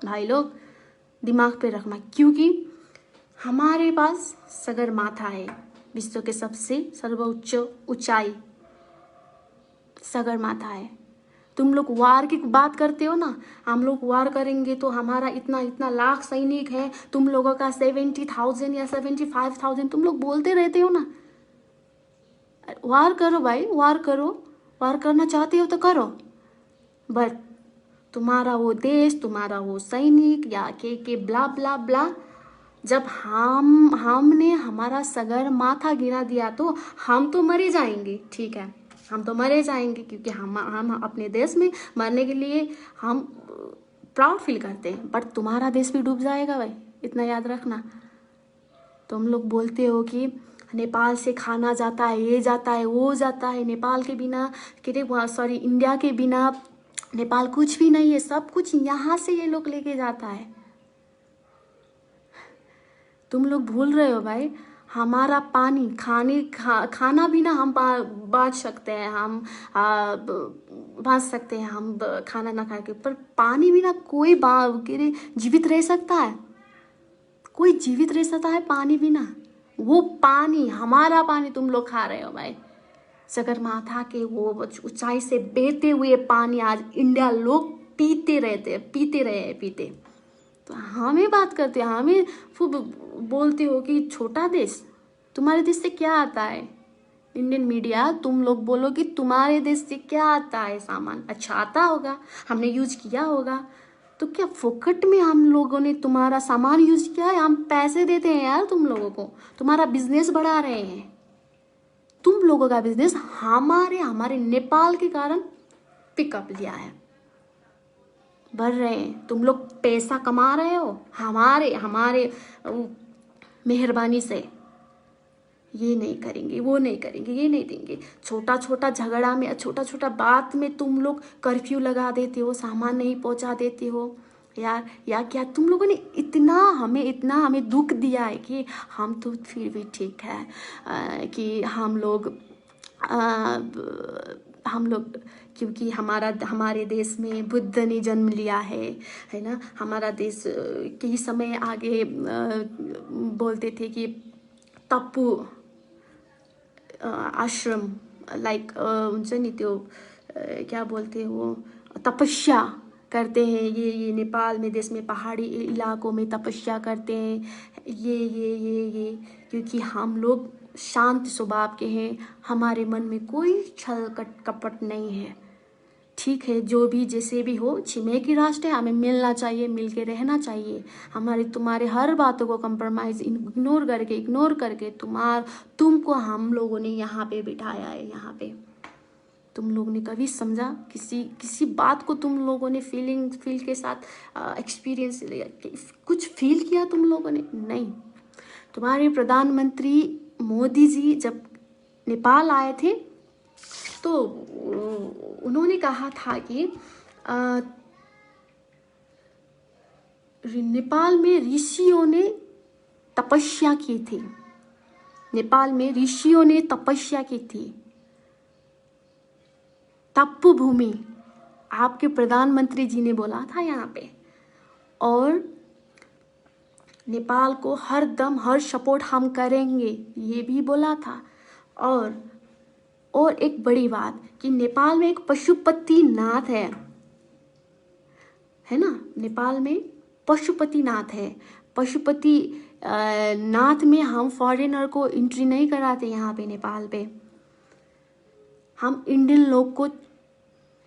A: भाई लोग, दिमाग पे रखना, क्योंकि हमारे पास सगरमाथा है, विश्व के सबसे सर्वोच्च ऊंचाई सगरमाथा है। तुम लोग वार की बात करते हो ना, हम लोग वार करेंगे तो हमारा इतना इतना लाख सैनिक है, तुम लोगों का 70,000 या 75,000 तुम लोग बोलते रहते हो ना। वार करो भाई, वार करो, वार करना चाहते हो तो करो, बट तुम्हारा वो देश, तुम्हारा वो सैनिक या के ब्ला ब्ला ब्ला, जब हमने हमारा सगरमाथा गिरा दिया तो हम तो मरे जाएंगे, ठीक है, हम तो मरे जाएंगे, क्योंकि हम अपने देश में मरने के लिए हम प्राउड फील करते हैं, बट तुम्हारा देश भी डूब जाएगा भाई, इतना याद रखना। तुम लोग बोलते हो कि नेपाल से खाना जाता है, ये जाता है, वो जाता है, नेपाल के बिना सॉरी इंडिया के बिना नेपाल कुछ भी नहीं है, सब कुछ यहाँ से ये लोग लेके जाता है। तुम लोग भूल रहे हो भाई, हमारा पानी खाना भी ना हम बाँच सकते हैं, हम बाँच सकते हैं, हम खाना ना खा के, पर पानी भी ना कोई जीवित रह सकता है, कोई जीवित रह सकता है पानी बिना। वो पानी, हमारा पानी तुम लोग खा रहे हो भाई, सगरमाथा के वो ऊंचाई से बहते हुए पानी आज इंडिया लोग पीते रहे। तो हमें बात करते हैं, हमें खूब बोलते हो कि छोटा देश, तुम्हारे देश से क्या आता है? इंडियन मीडिया, तुम लोग बोलो कि तुम्हारे देश से क्या आता है सामान, अच्छा आता होगा, हमने यूज किया होगा, तो क्या फोकट में हम लोगों ने तुम्हारा सामान यूज किया है? हम पैसे देते हैं यार तुम लोगों को, तुम्हारा बिजनेस बढ़ा रहे हैं, तुम लोगों का बिजनेस हमारे नेपाल के कारण पिकअप लिया है, बढ़ रहे हैं, तुम लोग पैसा कमा रहे हो हमारे मेहरबानी से। ये नहीं करेंगे, वो नहीं करेंगे, ये नहीं देंगे, छोटा छोटा झगड़ा में, छोटा छोटा बात में तुम लोग कर्फ्यू लगा देते हो, सामान नहीं पहुंचा देते हो यार। या क्या तुम लोगों ने इतना हमें दुख दिया है कि हम तो फिर भी ठीक है कि हम लोग क्योंकि हमारे देश में बुद्ध ने जन्म लिया है ना, हमारा देश कई समय आगे बोलते थे कि तप्पु आश्रम, लाइक हुन्छ नि त्यो क्या बोलते हो, तपस्या करते हैं, ये नेपाल में देश में पहाड़ी इलाकों में तपस्या करते हैं, ये क्योंकि हम लोग शांत स्वभाव के हैं, हमारे मन में कोई छल कपट नहीं है। ठीक है, जो भी जैसे भी हो, छिमेकी राष्ट्र है, हमें मिलना चाहिए, मिल के रहना चाहिए। हमारे तुम्हारे हर बातों को कंप्रोमाइज इग्नोर करके तुमको हम लोगों ने यहाँ पे बिठाया है। यहाँ पे तुम लोगों ने कभी समझा किसी बात को? तुम लोगों ने फील के साथ एक्सपीरियंस कुछ फील किया तुम लोगों ने? नहीं। तुम्हारे प्रधानमंत्री मोदी जी जब नेपाल आए थे तो उन्होंने कहा था कि नेपाल में ऋषियों ने तपस्या की थी। नेपाल में ऋषियों ने तपस्या की थी। तप भूमि आपके प्रधानमंत्री जी ने बोला था यहाँ पे। और नेपाल को हर दम हर सपोर्ट हम करेंगे, ये भी बोला था। और एक बड़ी बात कि नेपाल में एक पशुपतिनाथ है ना, नेपाल में पशुपतिनाथ है। पशुपति नाथ में हम फॉरेनर को एंट्री नहीं कराते यहाँ पे नेपाल पे। हम इंडियन लोग को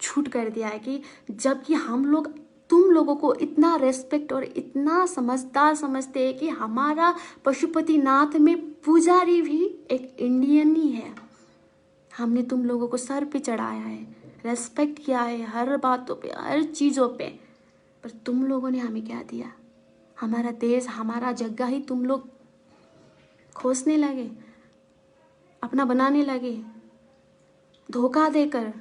A: छूट कर दिया है कि जबकि हम लोग तुम लोगों को इतना रेस्पेक्ट और इतना समझदार समझते हैं कि हमारा पशुपतिनाथ में पुजारी भी एक इंडियन ही है। हमने तुम लोगों को सर पे चढ़ाया है, रेस्पेक्ट किया है हर बातों पे, हर चीज़ों पे। पर तुम लोगों ने हमें क्या दिया? हमारा देश, हमारा जगह ही तुम लोग खोसने लगे, अपना बनाने लगे, धोखा देकर।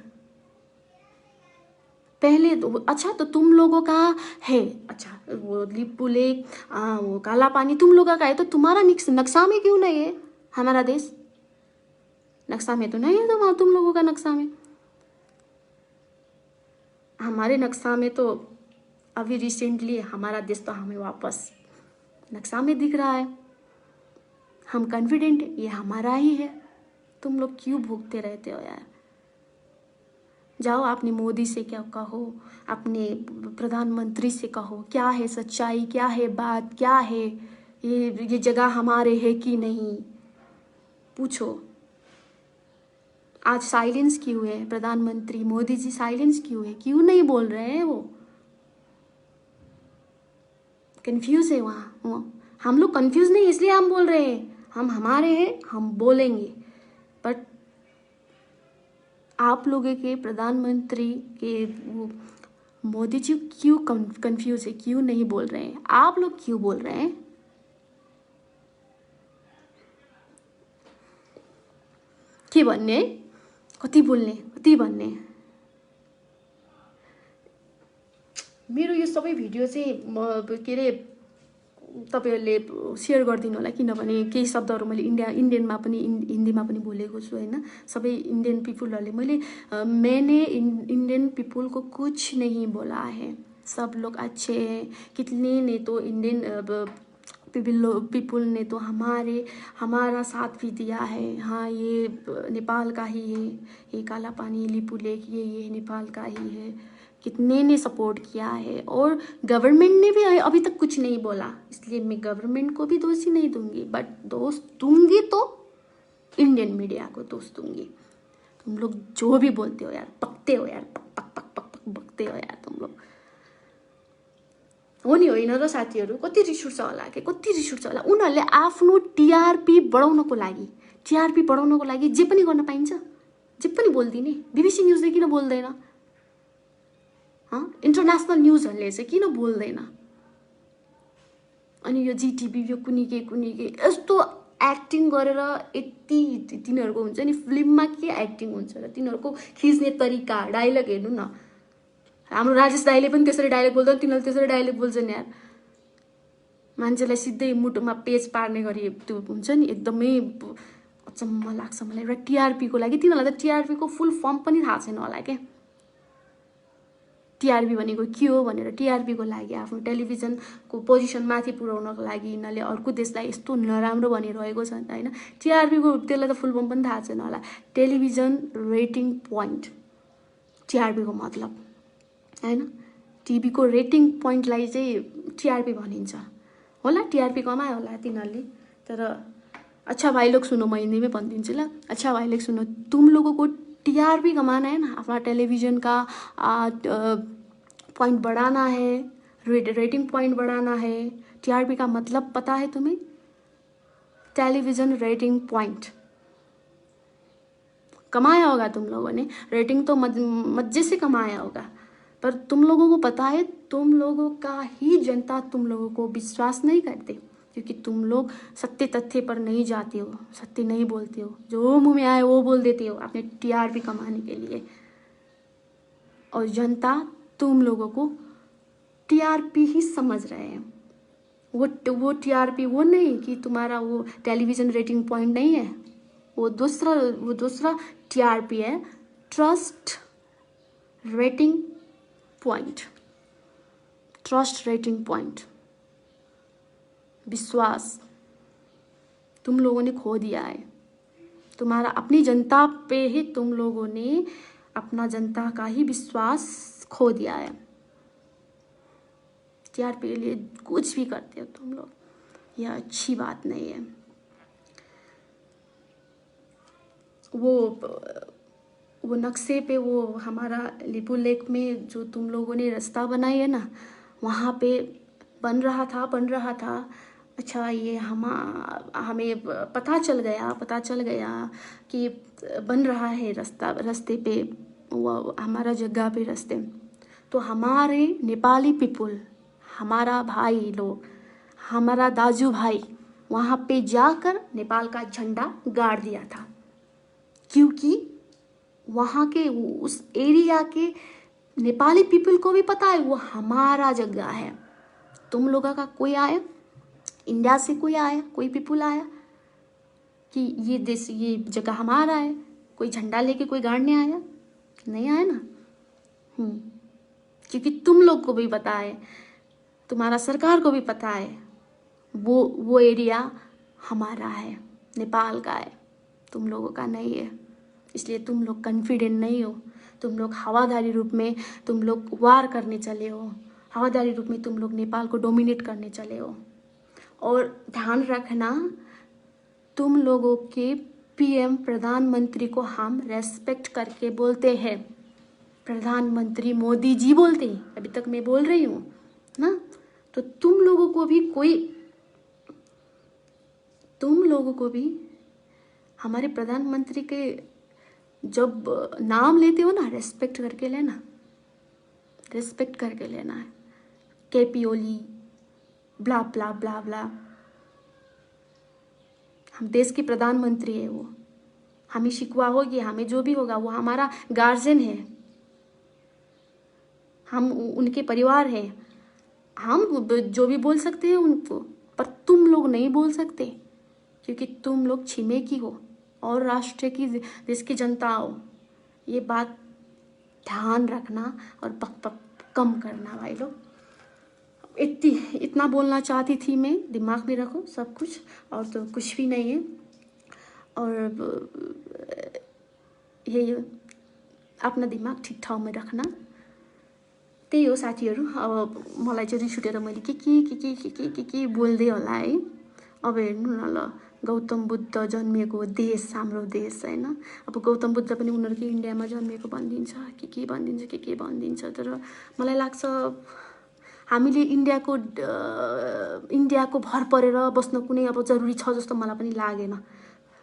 A: पहले अच्छा तो तुम लोगों का है, अच्छा वो लिपू लेक, वो काला पानी तुम लोगों का है, तो तुम्हारा नक्शा में क्यों नहीं है? हमारा देश नक्शा में तो नहीं है, तुम लोगों का नक्शा में। हमारे नक्शा में तो अभी रिसेंटली हमारा देश तो हमें वापस नक्शा में दिख रहा है। हम कॉन्फिडेंट ये हमारा ही है। तुम लोग क्यों भूखते रहते हो यार? जाओ अपने मोदी से क्या कहो, अपने प्रधानमंत्री से कहो, क्या है सच्चाई, क्या है बात, क्या है ये जगह हमारे है कि नहीं, पूछो। आज साइलेंस क्यों है? प्रधानमंत्री मोदी जी साइलेंस क्यों है? क्यों नहीं बोल रहे हैं? वो कंफ्यूज है वहाँ। हम लोग कंफ्यूज नहीं, इसलिए हम बोल रहे हैं। हम हमारे हैं, हम बोलेंगे। बट आप लोगों के प्रधानमंत्री के वो मोदी जी क्यों कंफ्यूज है, क्यों नहीं बोल रहे हैं? आप लोग क्यों बोल रहे हैं? के भन्ने, कति बोल्ने, कति भन्ने। मेरो यो सबै भिडियो चाहिँ के अरे तपाईहरुले शेयर गरिदिनु होला, किनभने केही शब्दहरू मैले इन्डियनमा पनि हिन्दीमा पनि बोलेको छु हैन। सबै इंडियन पीपुलहरूले मैंने इंडियन पीपुल को कुछ नहीं बोला है, सब लोग अच्छे हैं। कितने ने तो इंडियन पीपुल ने तो हमारा साथ भी दिया है। हाँ, ये नेपाल का ही है, ये काला पानी लिपू लेक ये नेपाल का ही है। कितने ने सपोर्ट किया है। और गवर्नमेंट ने भी अभी तक कुछ नहीं बोला, इसलिए मैं गवर्नमेंट को भी दोषी नहीं दूंगी, बट दोष दूंगी तो इंडियन मीडिया को दोष दूंगी। तुम लोग जो भी बोलते हो यार, पकते हो यार, पक पक पक पक पक बकते हो यार तुम लोग। हो नि होइन र साथीहरू, कति रिस उठ्छ होला के, कति रिस उठ्छ होला। उनीहरूले आफ्नो टिआरपी बढाउनको लागि जे पनि गर्न पाइन्छ, जे पनि बोलिदिने। बीबीसी न्यूजले किन बोल्दैन? इन्टरनेसनल न्यूजहरूले चाहिँ किन बोल्दैन? अनि यो जीटीभी यो कुनी के यस्तो एक्टिङ गरेर यति तिनीहरूको हुन्छ नि, फिल्ममा के एक्टिङ हुन्छ र तिनीहरूको खिच्ने तरिका, डायलग हेर्नु न। हाम्रो राजेश दाइले पनि त्यसरी डायलग बोल्दैन, तिनीहरूले त्यसरी डायलग बोल्छन् यार। मान्छेलाई सिधै मुटुमा पेज पार्ने गरी त्यो हुन्छ नि, एकदमै अचम्म लाग्छ मलाई। र टिआरपी को लागि तिनीहरूलाई त टिआरपी को फुल फर्म पनि थाहा छैन होला के। टिआरपी भनेको के हो भनेर, टिआरपी को लागि आफ्नो टेलिभिजनको पोजिसन माथि पुर्याउनको लागि यिनीहरूले अर्को देशलाई यस्तो नराम्रो भनिरहेको छ हैन। टिआरपी को त्यसलाई त फुल फर्म पनि थाहा छैन होला। टेलिभिजन रेटिङ पोइन्ट, टिआरपी को मतलब हैन। टिभीको रेटिङ पोइन्टलाई चाहिँ टिआरपी भनिन्छ होला, टिआरपी कमायो होला तिनीहरूले। तर अच्छा भाई लोग सुनो, मैं हिंदी में भनिदिन्छु ल। अच्छा भाई लोग सुनो, तुम लोगों को टीआरपी कमाना है ना, अपना टेलीविज़न का पॉइंट बढ़ाना है, रेटिंग पॉइंट बढ़ाना है। टीआरपी का मतलब पता है तुम्हें? टेलीविज़न रेटिंग पॉइंट कमाया होगा तुम लोगों ने, रेटिंग तो मजे से कमाया होगा, पर तुम लोगों को पता है तुम लोगों का ही जनता तुम लोगों को विश्वास नहीं करते, क्योंकि तुम लोग सत्य तथ्य पर नहीं जाते हो, सत्य नहीं बोलते हो, जो मुंह में आए वो बोल देते हो अपने टीआरपी कमाने के लिए। और जनता तुम लोगों को टीआरपी ही समझ रहे हैं। वो टीआरपी वो नहीं कि तुम्हारा वो टेलीविज़न रेटिंग पॉइंट नहीं है, वो दूसरा टीआरपी है, trust rating point. Trust rating point, विश्वास तुम लोगों ने खो दिया है। तुम्हारा अपनी जनता पे ही तुम लोगों ने अपना जनता का ही विश्वास खो दिया है। टीआरपी के लिए कुछ भी करते हो तुम लोग, यह अच्छी बात नहीं है। वो नक्शे पे वो हमारा लिपू लेक में जो तुम लोगों ने रास्ता बनाई है ना, वहाँ पे बन रहा था। अच्छा, ये हमें पता चल गया कि बन रहा है रास्ते पे, वो हमारा जगह पे रास्ते। तो हमारे नेपाली पीपुल, हमारा भाई लोग, हमारा दाजू भाई वहाँ पे जाकर नेपाल का झंडा गाड़ दिया था, क्योंकि वहाँ के उस एरिया के नेपाली पीपल को भी पता है वो हमारा जगह है। तुम लोगों का कोई आया, इंडिया से कोई आया, कोई पीपल आया कि ये देश, ये जगह हमारा है, कोई झंडा लेके कोई गाड़ने आया? नहीं आया ना। क्योंकि तुम लोग को भी पता है, तुम्हारा सरकार को भी पता है वो एरिया हमारा है, नेपाल का है, तुम लोगों का नहीं है। इसलिए तुम लोग कॉन्फिडेंट नहीं हो। तुम लोग हवादारी रूप में तुम लोग वार करने चले हो, हवादारी रूप में तुम लोग नेपाल को डोमिनेट करने चले हो। और ध्यान रखना, तुम लोगों के पीएम प्रधानमंत्री को हम रेस्पेक्ट करके बोलते हैं, प्रधानमंत्री मोदी जी बोलते हैं, अभी तक मैं बोल रही हूँ ना। तो तुम लोगों को भी हमारे प्रधानमंत्री के जब नाम लेते हो ना, रेस्पेक्ट करके लेना, रेस्पेक्ट करके लेना है। KP Oli blah blah blah blah, हम देश के प्रधानमंत्री है, वो हमें शिकवा होगी, हमें जो भी होगा वो हमारा गार्जियन है, हम उनके परिवार हैं, हम जो भी बोल सकते हैं उनको, पर तुम लोग नहीं बोल सकते, क्योंकि तुम लोग छिमेकी हो और राष्ट्र की, देश की जनता हो। ये बात ध्यान रखना और बक कम करना भाई लोग। इतना बोलना चाहती थी मैं, दिमाग में रखो सब कुछ, और तो कुछ भी नहीं है। और ये अपना दिमाग ठिक ठाउँमा राख्न, त्यही हो साथीहरू। अब मलाई चाहिँ रिस उठेर मैले के बोल्दै होला है। अब हेर्नु न ल, गौतम बुद्ध जन्मिएको देश हाम्रो देश हैन। अब गौतम बुद्ध पनि उनीहरूकै इन्डियामा जन्मिएको भनिदिन्छ, के भनिदिन्छ। तर मलाई लाग्छ हामीले इन्डियाको भर परेर बस्न कुनै अब जरुरी छ जस्तो मलाई पनि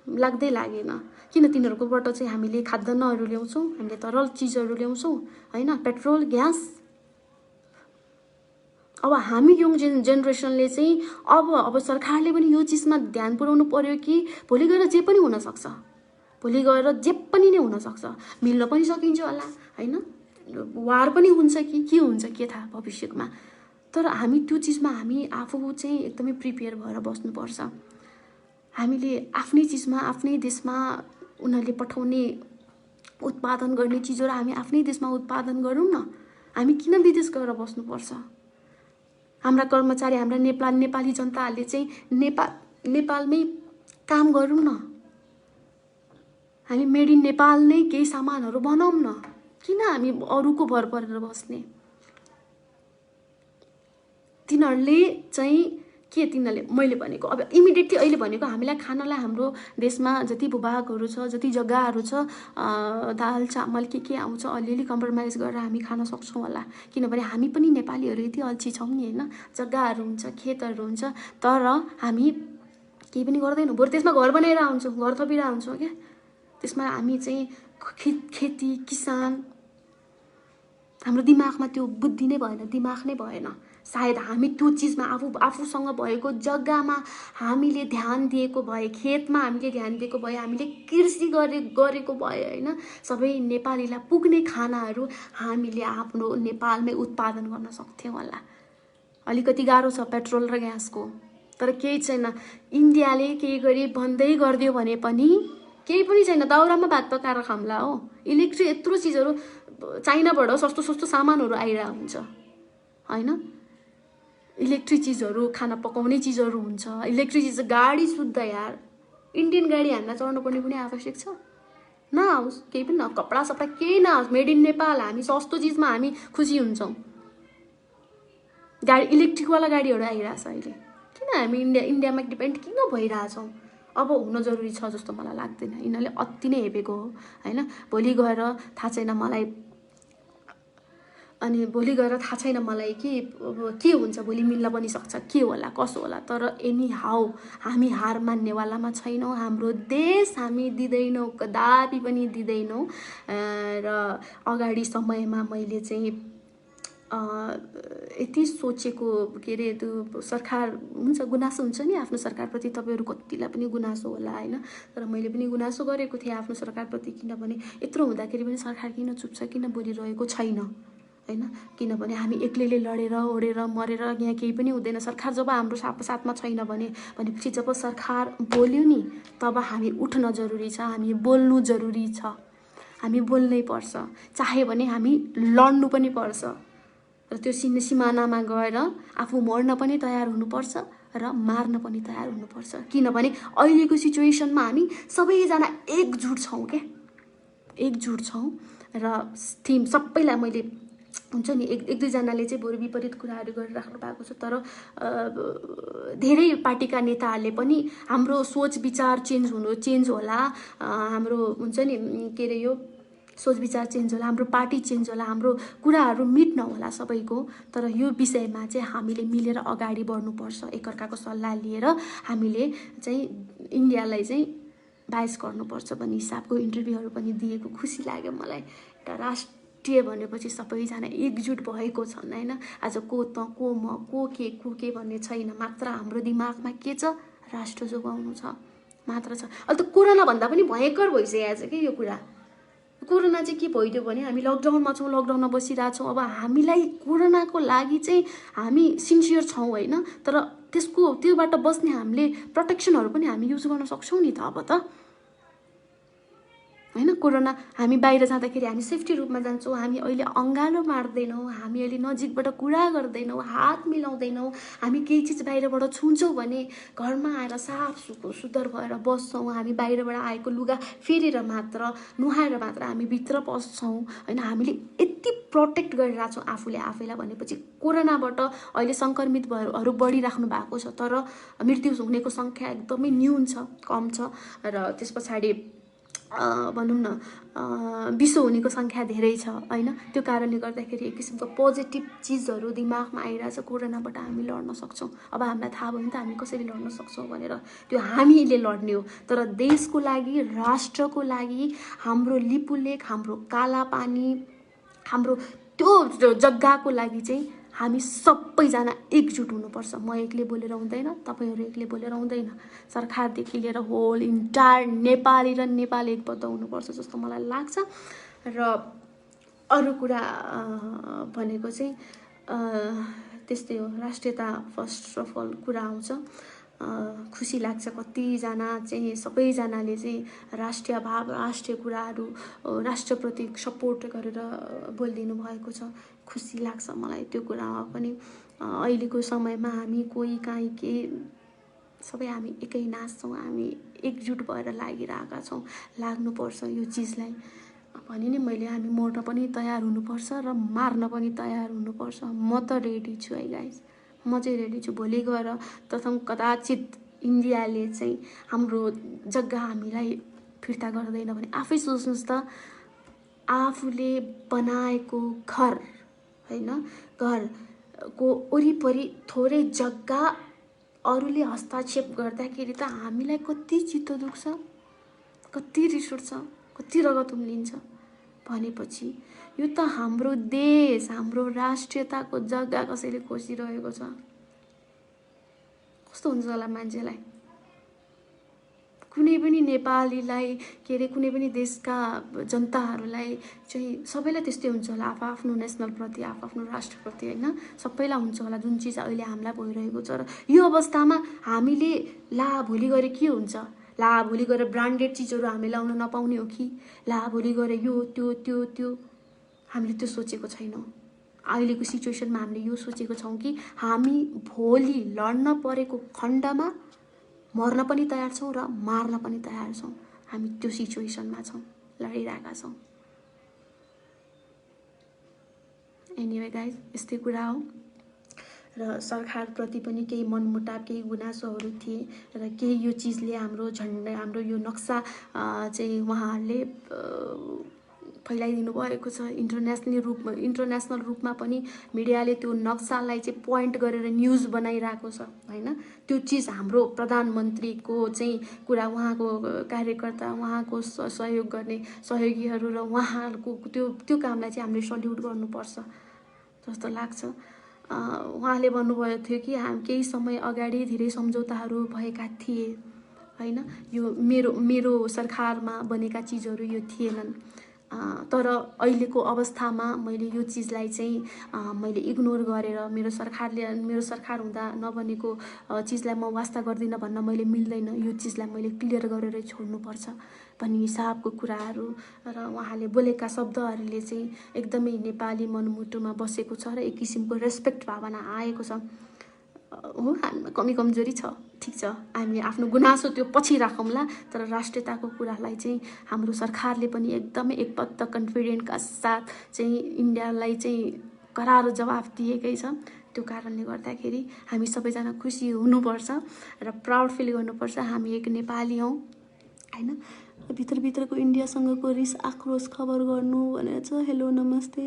A: लाग्दै लागेन। किन तिनीहरूकोबाट चाहिँ हामीले खाद्यान्नहरू ल्याउँछौँ, हामीले तरल चिजहरू ल्याउँछौँ हैन, पेट्रोल ग्यास। अब हामी यङ जेनेरेसनले चाहिँ अब सरकारले पनि यो चिजमा ध्यान पुर्याउनु पर्यो कि भोलि गएर जे पनि हुन सक्छ, भोलि गएर जे पनि नै हुन सक्छ, मिल्न पनि सकिन्छ होला हैन, वार पनि हुन्छ कि के हुन्छ के थाहा भविष्यमा। तर हामी त्यो चिजमा हामी आफू चाहिँ एकदमै प्रिपेयर भएर बस्नुपर्छ। हामीले आफ्नै चिजमा, आफ्नै देशमा उनीहरूले पठाउने उत्पादन गर्ने चिजहरू हामी आफ्नै देशमा उत्पादन गरौँ न। हामी किन विदेश गएर बस्नुपर्छ? हाम्रा कर्मचारी, हाम्रा नेपाली जनताहरूले चाहिँ नेपालमै काम गरौँ न। हामी मेड इन नेपाल नै केही सामानहरू बनाऊँ न। किन हामी अरूको भर परेर बस्ने? तिनीहरूले चाहिँ के तिनीहरूले मैले भनेको अब इमिडिएटली अहिले भनेको हामीलाई खानालाई हाम्रो देशमा जति भूभागहरू छ जति जग्गाहरू छ दाल चामल के आउँछ अलिअलि कम्प्रोमाइज गरेर हामी खान सक्छौँ होला किनभने हामी पनि नेपालीहरू यति अल्छी छौँ नि होइन जग्गाहरू हुन्छ खेतहरू हुन्छ तर हामी केही पनि गर्दैनौँ बरु त्यसमा घर बनाएर आउँछौँ घर थपिएर आउँछौँ क्या त्यसमा हामी चाहिँ खेती किसान हाम्रो दिमागमा त्यो बुद्धि नै भएन दिमाग नै भएन सायद हामी त्यो चिजमा आफूसँग भएको जग्गामा हामीले ध्यान दिएको भए खेतमा हामीले ध्यान दिएको भए हामीले कृषि गरेको भए होइन सबै नेपालीलाई पुग्ने खानाहरू हामीले आफ्नो नेपालमै उत्पादन गर्न सक्थ्यौँ होला अलिकति गाह्रो छ पेट्रोल र ग्यासको तर केही छैन इन्डियाले केही गरी बन्दै गरिदियो भने पनि केही पनि छैन दाउरामा भात पकाएर खाम्ला हो इलेक्ट्रिक यत्रो चिजहरू चाइनाबाट सस्तो सस्तो सामानहरू आइरहेको हुन्छ होइन इलेक्ट्रिक चिजहरू खाना पकाउने चिजहरू हुन्छ इलेक्ट्रिक चिज गाडी शुद्ध यार इन्डियन गाडी हामीलाई चढ्नु पर्ने कुनै आवश्यक छ नआओस् केही पनि न कपडा सपडा केही नआओस् मेड इन नेपाल हामी सस्तो चिजमा हामी खुसी हुन्छौँ गाडी इलेक्ट्रिकवाला गाडीहरू आइरहेछ अहिले किन हामी इन्डियामा डिपेन्ड किन भइरहेछौँ अब हुन जरुरी छ जस्तो मलाई लाग्दैन यिनीहरूले अति नै हेपेको हो होइन भोलि गएर थाहा छैन मलाई के हुन्छ भोलि मिल्न पनि सक्छ के होला कसो होला तर एनी हाउ हामी हार मान्नेवालामा छैनौँ हाम्रो देश हामी दिँदैनौँ कदापि पनि दिँदैनौँ र अगाडि समयमा मैले चाहिँ यति सोचेको के अरे त्यो सरकार हुन्छ गुनासो हुन्छ नि आफ्नो सरकारप्रति तपाईँहरू कतिलाई पनि गुनासो होला होइन तर मैले पनि गुनासो गरेको थिएँ आफ्नो सरकारप्रति किनभने यत्रो हुँदाखेरि पनि सरकार किन चुप छ किन बोलिरहेको छैन होइन किनभने हामी एक्लैले लडेर ओडेर मरेर यहाँ केही पनि हुँदैन सरकार जब हाम्रो साथमा छैन भनेपछि जब सरकार बोल्यो नि तब हामी उठ्न जरुरी छ हामी बोल्नु जरुरी छ हामी बोल्नै पर्छ चाहे भने हामी लड्नु पनि पर्छ र त्यो सिमानामा गएर आफू मर्न पनि तयार हुनुपर्छ र मार्न पनि तयार हुनुपर्छ किनभने अहिलेको सिचुएसनमा हामी सबैजना एकजुट छौँ के एकजुट छौँ र थिम सबैलाई मैले हुन्छ नि एक दुईजनाले चाहिँ बरु विपरीत कुराहरू गरिराख्नु भएको छ तर धेरै पार्टीका नेताहरूले पनि हाम्रो सोच विचार चेन्ज होला हाम्रो हुन्छ नि के अरे यो सोच विचार चेन्ज होला हाम्रो पार्टी चेन्ज होला हाम्रो कुराहरू मिट्न होला सबैको तर यो विषयमा चाहिँ हामीले मिलेर अगाडि बढ्नुपर्छ एकअर्काको सल्लाह लिएर हामीले चाहिँ इन्डियालाई चाहिँ बाइस गर्नुपर्छ भन्ने हिसाबको इन्टरभ्यूहरू पनि दिएको खुसी लाग्यो मलाई एउटा राष्ट्रिय भनेपछि सबैजना एकजुट भएको छन् होइन आज को म को के भन्ने छैन मात्र हाम्रो दिमागमा के छ राष्ट्र जोगाउनु छ मात्र छ अहिले त कोरोना भन्दा पनि भयङ्कर भइसकेको छ कि यो कुरा कोरोना चाहिँ के भइदियो भने हामी लकडाउनमा छौँ लकडाउनमा बसिरहेछौँ अब हामीलाई कोरोनाको लागि चाहिँ हामी सिन्सियर छौँ होइन तर त्योबाट बस्ने हामीले प्रोटेक्सनहरू पनि हामी युज गर्न सक्छौँ नि त अब त होइन कोरोना हामी बाहिर जाँदाखेरि हामी सेफ्टी रूपमा जान्छौँ हामी अहिले अँगालो मार्दैनौँ हामी अहिले नजिकबाट कुरा गर्दैनौँ हात मिलाउँदैनौँ हामी केही चिज बाहिरबाट छुन्छौँ भने घरमा आएर साफ सुग्घर भएर बस्छौँ हामी बाहिरबाट आएको लुगा फेरेर मात्र नुहाएर मात्र हामी भित्र पस्छौँ होइन हामीले यति प्रोटेक्ट गरिरहेछौँ आफैलाई भनेपछि कोरोनाबाट अहिले सङ्क्रमितहरू बढिराख्नु भएको छ तर मृत्यु हुनेको सङ्ख्या एकदमै न्यून छ कम छ र त्यस पछाडि भनौँ न विश्व हुनेको सङ्ख्या धेरै छ होइन त्यो कारणले गर्दाखेरि एक किसिमको पोजिटिभ चिजहरू दिमागमा आइरहेछ कोरोनाबाट हामी लड्न सक्छौँ अब हामीलाई थाहा भयो नि त हामी कसरी लड्न सक्छौँ भनेर त्यो हामीले लड्ने हो तर देशको लागि राष्ट्रको लागि हाम्रो लिपुलेख हाम्रो कालापानी हाम्रो त्यो जग्गाको लागि चाहिँ हामी सबैजना एकजुट हुनुपर्छ म एक्लै बोलेर हुँदैन तपाईँहरू एक्लै बोलेर हुँदैन सरकारदेखि लिएर होल इन्टायर नेपाली र नेपाली एकबद्ध हुनुपर्छ जस्तो मलाई लाग्छ र अरू कुरा भनेको चाहिँ त्यस्तै हो राष्ट्रियता फर्स्ट अफ अल कुरा आउँछ खुसी लाग्छ कतिजना चाहिँ सबैजनाले चाहिँ राष्ट्रिय भाव राष्ट्रिय कुराहरू राष्ट्रप्रति सपोर्ट गरेर बोलिदिनु भएको छ खुसी लाग्छ मलाई त्यो कुरामा पनि अहिलेको समयमा हामी कोही काहीँ के सबै हामी एकै नाच्छौँ हामी एकजुट भएर लागिरहेका छौँ लाग्नुपर्छ यो चिजलाई भने नि मैले हामी मर्न पनि तयार हुनुपर्छ र मार्न पनि तयार हुनुपर्छ म त रेडी छु है गाइस म म चाहिँ रेडी छु। भोलि गएर प्रथम कदाचित इन्डियाले चाहिँ हाम्रो जग्गा हामीलाई फिर्ता गर्दैन भने आफै सोच्नुहोस् त, आफूले बनाएको घर होइन, घरको वरिपरि थोरै जग्गा अरूले हस्तक्षेप गर्दाखेरि त हामीलाई कति चित्त दुख्छ, कति रिस उठ्छ, कति रगत उम्लिन्छ। भनेपछि यो त हाम्रो देश, हाम्रो राष्ट्रियताको जग्गा कसैले खोसिरहेको छ। कस्तो हुन्छ होला मान्छेलाई? कुनै पनि नेपालीलाई के अरे कुनै पनि देशका जनताहरूलाई चाहिँ सबैलाई त्यस्तै हुन्छ होला, आफ्नो नेसनलप्रति, आफ्नो राष्ट्रप्रति होइन, सबैलाई हुन्छ होला जुन चिज अहिले हामीलाई भइरहेको छ। र यो अवस्थामा हामीले ला भोलि गएर के हुन्छ, ला भोलि गएर ब्रान्डेड चिजहरू हामी लाउन नपाउने हो कि, ला भोलि गएर यो त्यो त्यो त्यो हामीले त्यो सोचेको छैनौँ। अहिलेको सिचुएसनमा हामीले यो सोचेको छौँ कि हामी भोलि लड्न परेको खण्डमा मर्न पनि तयार छौँ र मार्न पनि तयार छौँ। हामी त्यो सिचुएसनमा छौँ, लडिरहेका छौँ। एनिवे गाइज, यस्तै कुरा हो। र सरकारप्रति पनि केही मनमुटाव, केही गुनासोहरू थिए र केही यो चिजले हाम्रो झन्डा, हाम्रो यो नक्सा चाहिँ उहाँहरूले फैलाइदिनु भएको छ। इन्टरनेसनल रूपमा पनि मिडियाले त्यो नक्सालाई चाहिँ पोइन्ट गरेर न्युज बनाइरहेको छ होइन। त्यो चिज हाम्रो प्रधानमन्त्रीको चाहिँ कुरा, उहाँको कार्यकर्ता, उहाँको सहयोग गर्ने सहयोगीहरू र उहाँहरूको त्यो कामलाई चाहिँ हामीले सल्युट गर्नुपर्छ जस्तो लाग्छ। उहाँले भन्नुभएको थियो कि केही समय अगाडि धेरै सम्झौताहरू भएका थिए होइन, यो मेरो सरकारमा बनेका चिजहरू यो थिएनन्। तर अहिलेको अवस्थामा मैले यो चिजलाई चाहिँ मैले इग्नोर गरेर मेरो सरकार हुँदा नबनेको चिजलाई म वास्ता गर्दिनँ भन्न मैले मिल्दैन। यो चिजलाई मैले क्लियर गरेर छोड्नुपर्छ भन्ने हिसाबको कुराहरू र उहाँले बोलेका शब्दहरूले चाहिँ एकदमै नेपाली मनमुटुमा बसेको छ र एक किसिमको रेस्पेक्ट भावना आएको छ। हो, हामीमा कमी कमजोरी छ, ठिक छ, हामी आफ्नो गुनासो त्यो पछि राखौँला। तर राष्ट्रियताको कुरालाई चाहिँ हाम्रो सरकारले पनि एकदमै एकपत्ता कन्फिडेन्टका साथ चाहिँ इन्डियालाई चाहिँ करार जवाफ दिएकै छ। त्यो कारणले गर्दाखेरि हामी सबैजना खुसी हुनुपर्छ र प्राउड फिल गर्नुपर्छ, हामी एक नेपाली हौँ होइन। भित्रभित्रको इन्डियासँगको रिस आक्रोश खबर गर्नु भनेर छ। हेलो नमस्ते।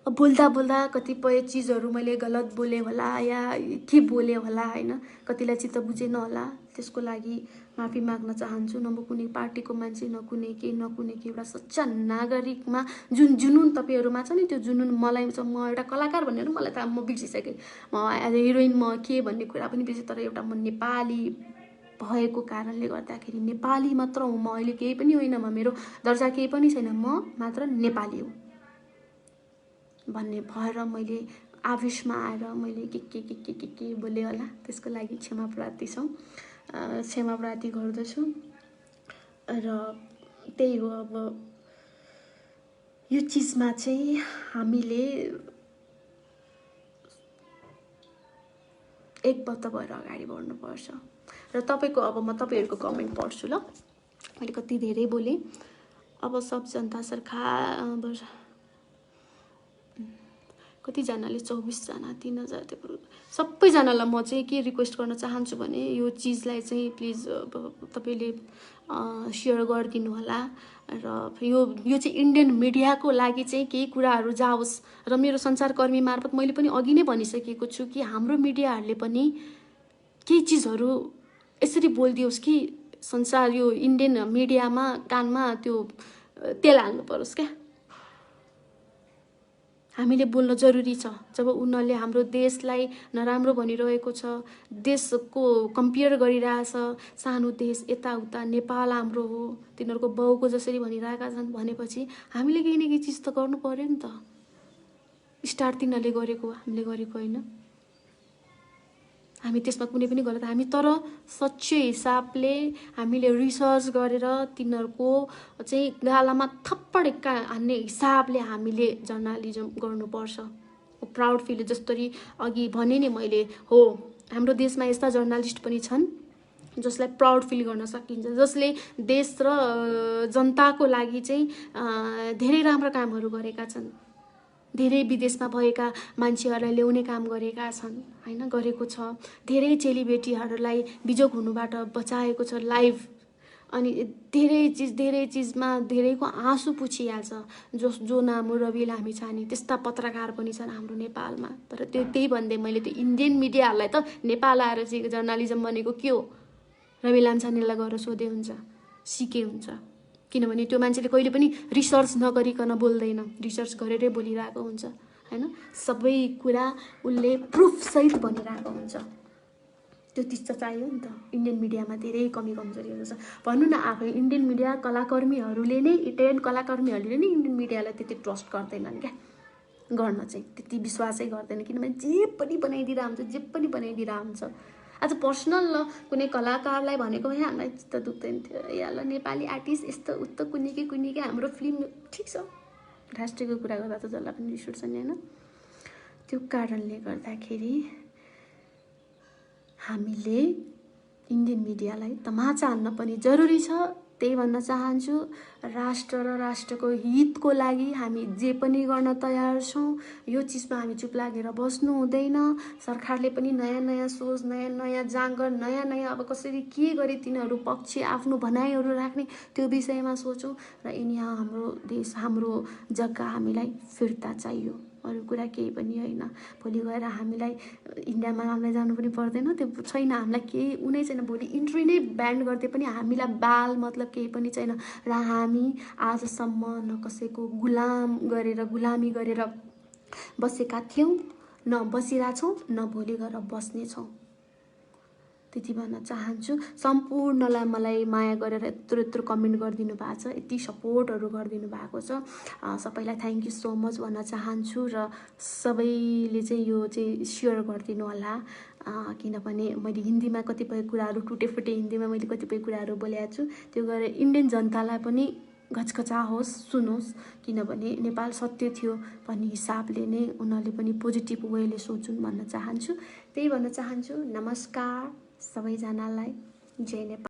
A: बोल्दा बोल्दा कतिपय चिजहरू मैले गलत बोलेँ होला या के बोलेँ होला होइन, कतिलाई चित्त बुझेन होला, त्यसको लागि माफी माग्न चाहन्छु। न म कुनै पार्टीको मान्छे, न कुनै के एउटा सच्चा नागरिकमा जुन जुनुन तपाईँहरूमा छ नि, त्यो जुनुन मलाई छ। म एउटा कलाकार भनेर मलाई त म बिर्सिसकेँ, म एज ए हिरोइन म के भन्ने कुरा पनि बिर्सेँ। तर एउटा म नेपाली भएको कारणले गर्दाखेरि नेपाली मात्र हुँ म, अहिले केही पनि होइन, म मेरो दर्जा केही पनि छैन, म मात्र नेपाली हुँ भन्ने भएर मैले आवेशमा आएर मैले के बोलेँ होला, त्यसको लागि क्षमा प्रार्थी छौँ, क्षमा प्रार्थी गर्दछु। र त्यही हो, अब यो चिजमा चाहिँ हामीले एकबद्ध भएर अगाडि बढ्नुपर्छ। र तपाईँको अब म तपाईँहरूको कमेन्ट पढ्छु ल। मैले कति धेरै बोलेँ। अब सब जनता सरकार कतिजनाले 24 जना 3000 त्यो सबैजनालाई म चाहिँ के रिक्वेस्ट गर्न चाहन्छु भने यो चिजलाई चाहिँ प्लिज तपाईँले सेयर गरिदिनु होला। र यो चाहिँ इन्डियन मिडियाको लागि चाहिँ केही कुराहरू जाओस्। र मेरो सञ्चारकर्मी मार्फत मैले पनि अघि नै भनिसकेको छु कि हाम्रो मिडियाहरूले पनि केही चिजहरू यसरी बोलिदियोस् कि संसार यो इन्डियन मिडियामा कानमा त्यो तेल हाल्नु परोस् क्या। हामीले बोल्न जरुरी छ। जब उनीहरूले हाम्रो देशलाई नराम्रो भनिरहेको छ, देशको कम्पेयर गरिरहेछ, सानो देश यताउता, नेपाल हाम्रो हो, तिनीहरूको बाउको जसरी भनिरहेका छन् भनेपछि हामीले केही न केही चिज त गर्नु पर्यो नि त। स्टार्ट तिनीहरूले गरेको, हामीले गरेको होइन। हामी त्यसमा कुनै पनि गलत, हामी तर सच्चै हिसाबले हामीले रिसर्च गरेर तिनीहरूको चाहिँ गालामा थप्पड हान्ने हिसाबले हामीले जर्नलिजम गर्नुपर्छ। प्राउड फिल, जसरी अघि भने नि मैले, हो हाम्रो देशमा यस्ता जर्नलिस्ट पनि छन् जसलाई प्राउड फिल गर्न सकिन्छ, जसले देश र जनताको लागि चाहिँ धेरै राम्रो कामहरू गरेका छन्, धेरै विदेशमा भएका मान्छेहरूलाई ल्याउने काम गरेका छन् हैन, गरेको छ। धेरै चेलीबेटीहरूलाई बिजोग हुनुबाट बचाएको छ लाइभ। अनि धेरै चिजमा धेरैको आँसु पुछिहाल्छ। जो नाम हो रवि लामिछाने, त्यस्ता पत्रकार पनि छन् हाम्रो नेपालमा। तर त्यही भन्दै मैले त्यो इन्डियन मिडियाहरूलाई त नेपाल आएर चाहिँ जर्नलिजम भनेको के हो, रवि लामिछानेलाई गएर सोधे हुन्छ, सिके हुन्छ। किनभने त्यो मान्छेले कहिले पनि रिसर्च नगरिकन बोल्दैन, रिसर्च गरेरै बोलिरहेको हुन्छ हैन। सबै कुरा उसले प्रुफसहित भनिरहेको हुन्छ। त्यो त्यस्तो चाहियो नि त। इन्डियन मिडियामा धेरै कमी कमजोरीहरू छ। भन्नु न आफै, इन्डियन मिडिया कलाकर्मीहरूले नै, इटालियन कलाकर्मीहरूले नै इन्डियन मिडियालाई त्यति ट्रस्ट गर्दैनन् क्या, गर्न चाहिँ त्यति विश्वासै गर्दैन। किनभने जे पनि बनाइदिरहेको हुन्छ, जे पनि बनाइदिरहेको हुन्छ। आज पर्सनल ल कुनै कलाकारलाई भनेको भए हामीलाई चित्त दुख्दैन थियो, या ल नेपाली आर्टिस्ट यस्तो उस्तो कुनै हाम्रो फिल्म ठिक छ, राष्ट्रियको कुरा गर्दा त जसलाई पनि रिस उठ्छ नि हैन। त्यो कारणले गर्दाखेरि हामीले इन्डियन मिडियालाई तमाचा हान्न पनि जरुरी छ। त्यही भन्न चाहन्छु, राष्ट्र र राष्ट्रको हितको लागि हामी जे पनि गर्न तयार छौँ। यो चिजमा हामी चुप लागेर बस्नु हुँदैन। सरकारले पनि नयाँ नयाँ सोच, नयाँ नयाँ जाँगर, नयाँ नयाँ अब कसरी के गरी तिनीहरू पक्ष आफ्नो भनाइहरू राख्ने त्यो विषयमा सोचौँ। र यिनीहरू हाम्रो देश, हाम्रो जग्गा हामीलाई फिर्ता चाहियो, अरू कुरा केही पनि होइन। भोलि गएर हामीलाई इन्डियामा हामीलाई जानु पनि पर्दैन, त्यो छैन, हामीलाई केही उनै छैन। भोलि इन्ट्री नै ब्यान गरिदिए पनि हामीलाई बाल मतलब केही पनि छैन। र हामी आजसम्म न कसैको गुलामी गरेर बसेका थियौँ, न बसिरहेछौँ, न भोलि गएर बस्नेछौँ। त्यति भन्न चाहन्छु। सम्पूर्णलाई मलाई माया गरेर यत्रो कमेन्ट गरिदिनु भएको छ, यति सपोर्टहरू गरिदिनु भएको छ, सबैलाई थ्याङ्क यू सो मच भन्न चाहन्छु। र सबैले चाहिँ यो चाहिँ सेयर गरिदिनु होला, किनभने मैले हिन्दीमा कतिपय कुराहरू टुटेफुटे हिन्दीमा मैले कतिपय कुराहरू बोलेको छु। त्यो गरेर इन्डियन जनतालाई पनि घचघचाओस्, सुनोस्। किनभने नेपाल सत्य थियो भन्ने हिसाबले नै उनीहरूले पनि पोजिटिभ वेले सोचुन् भन्न चाहन्छु। त्यही भन्न चाहन्छु। नमस्कार सबैजनालाई, जय नेपाल।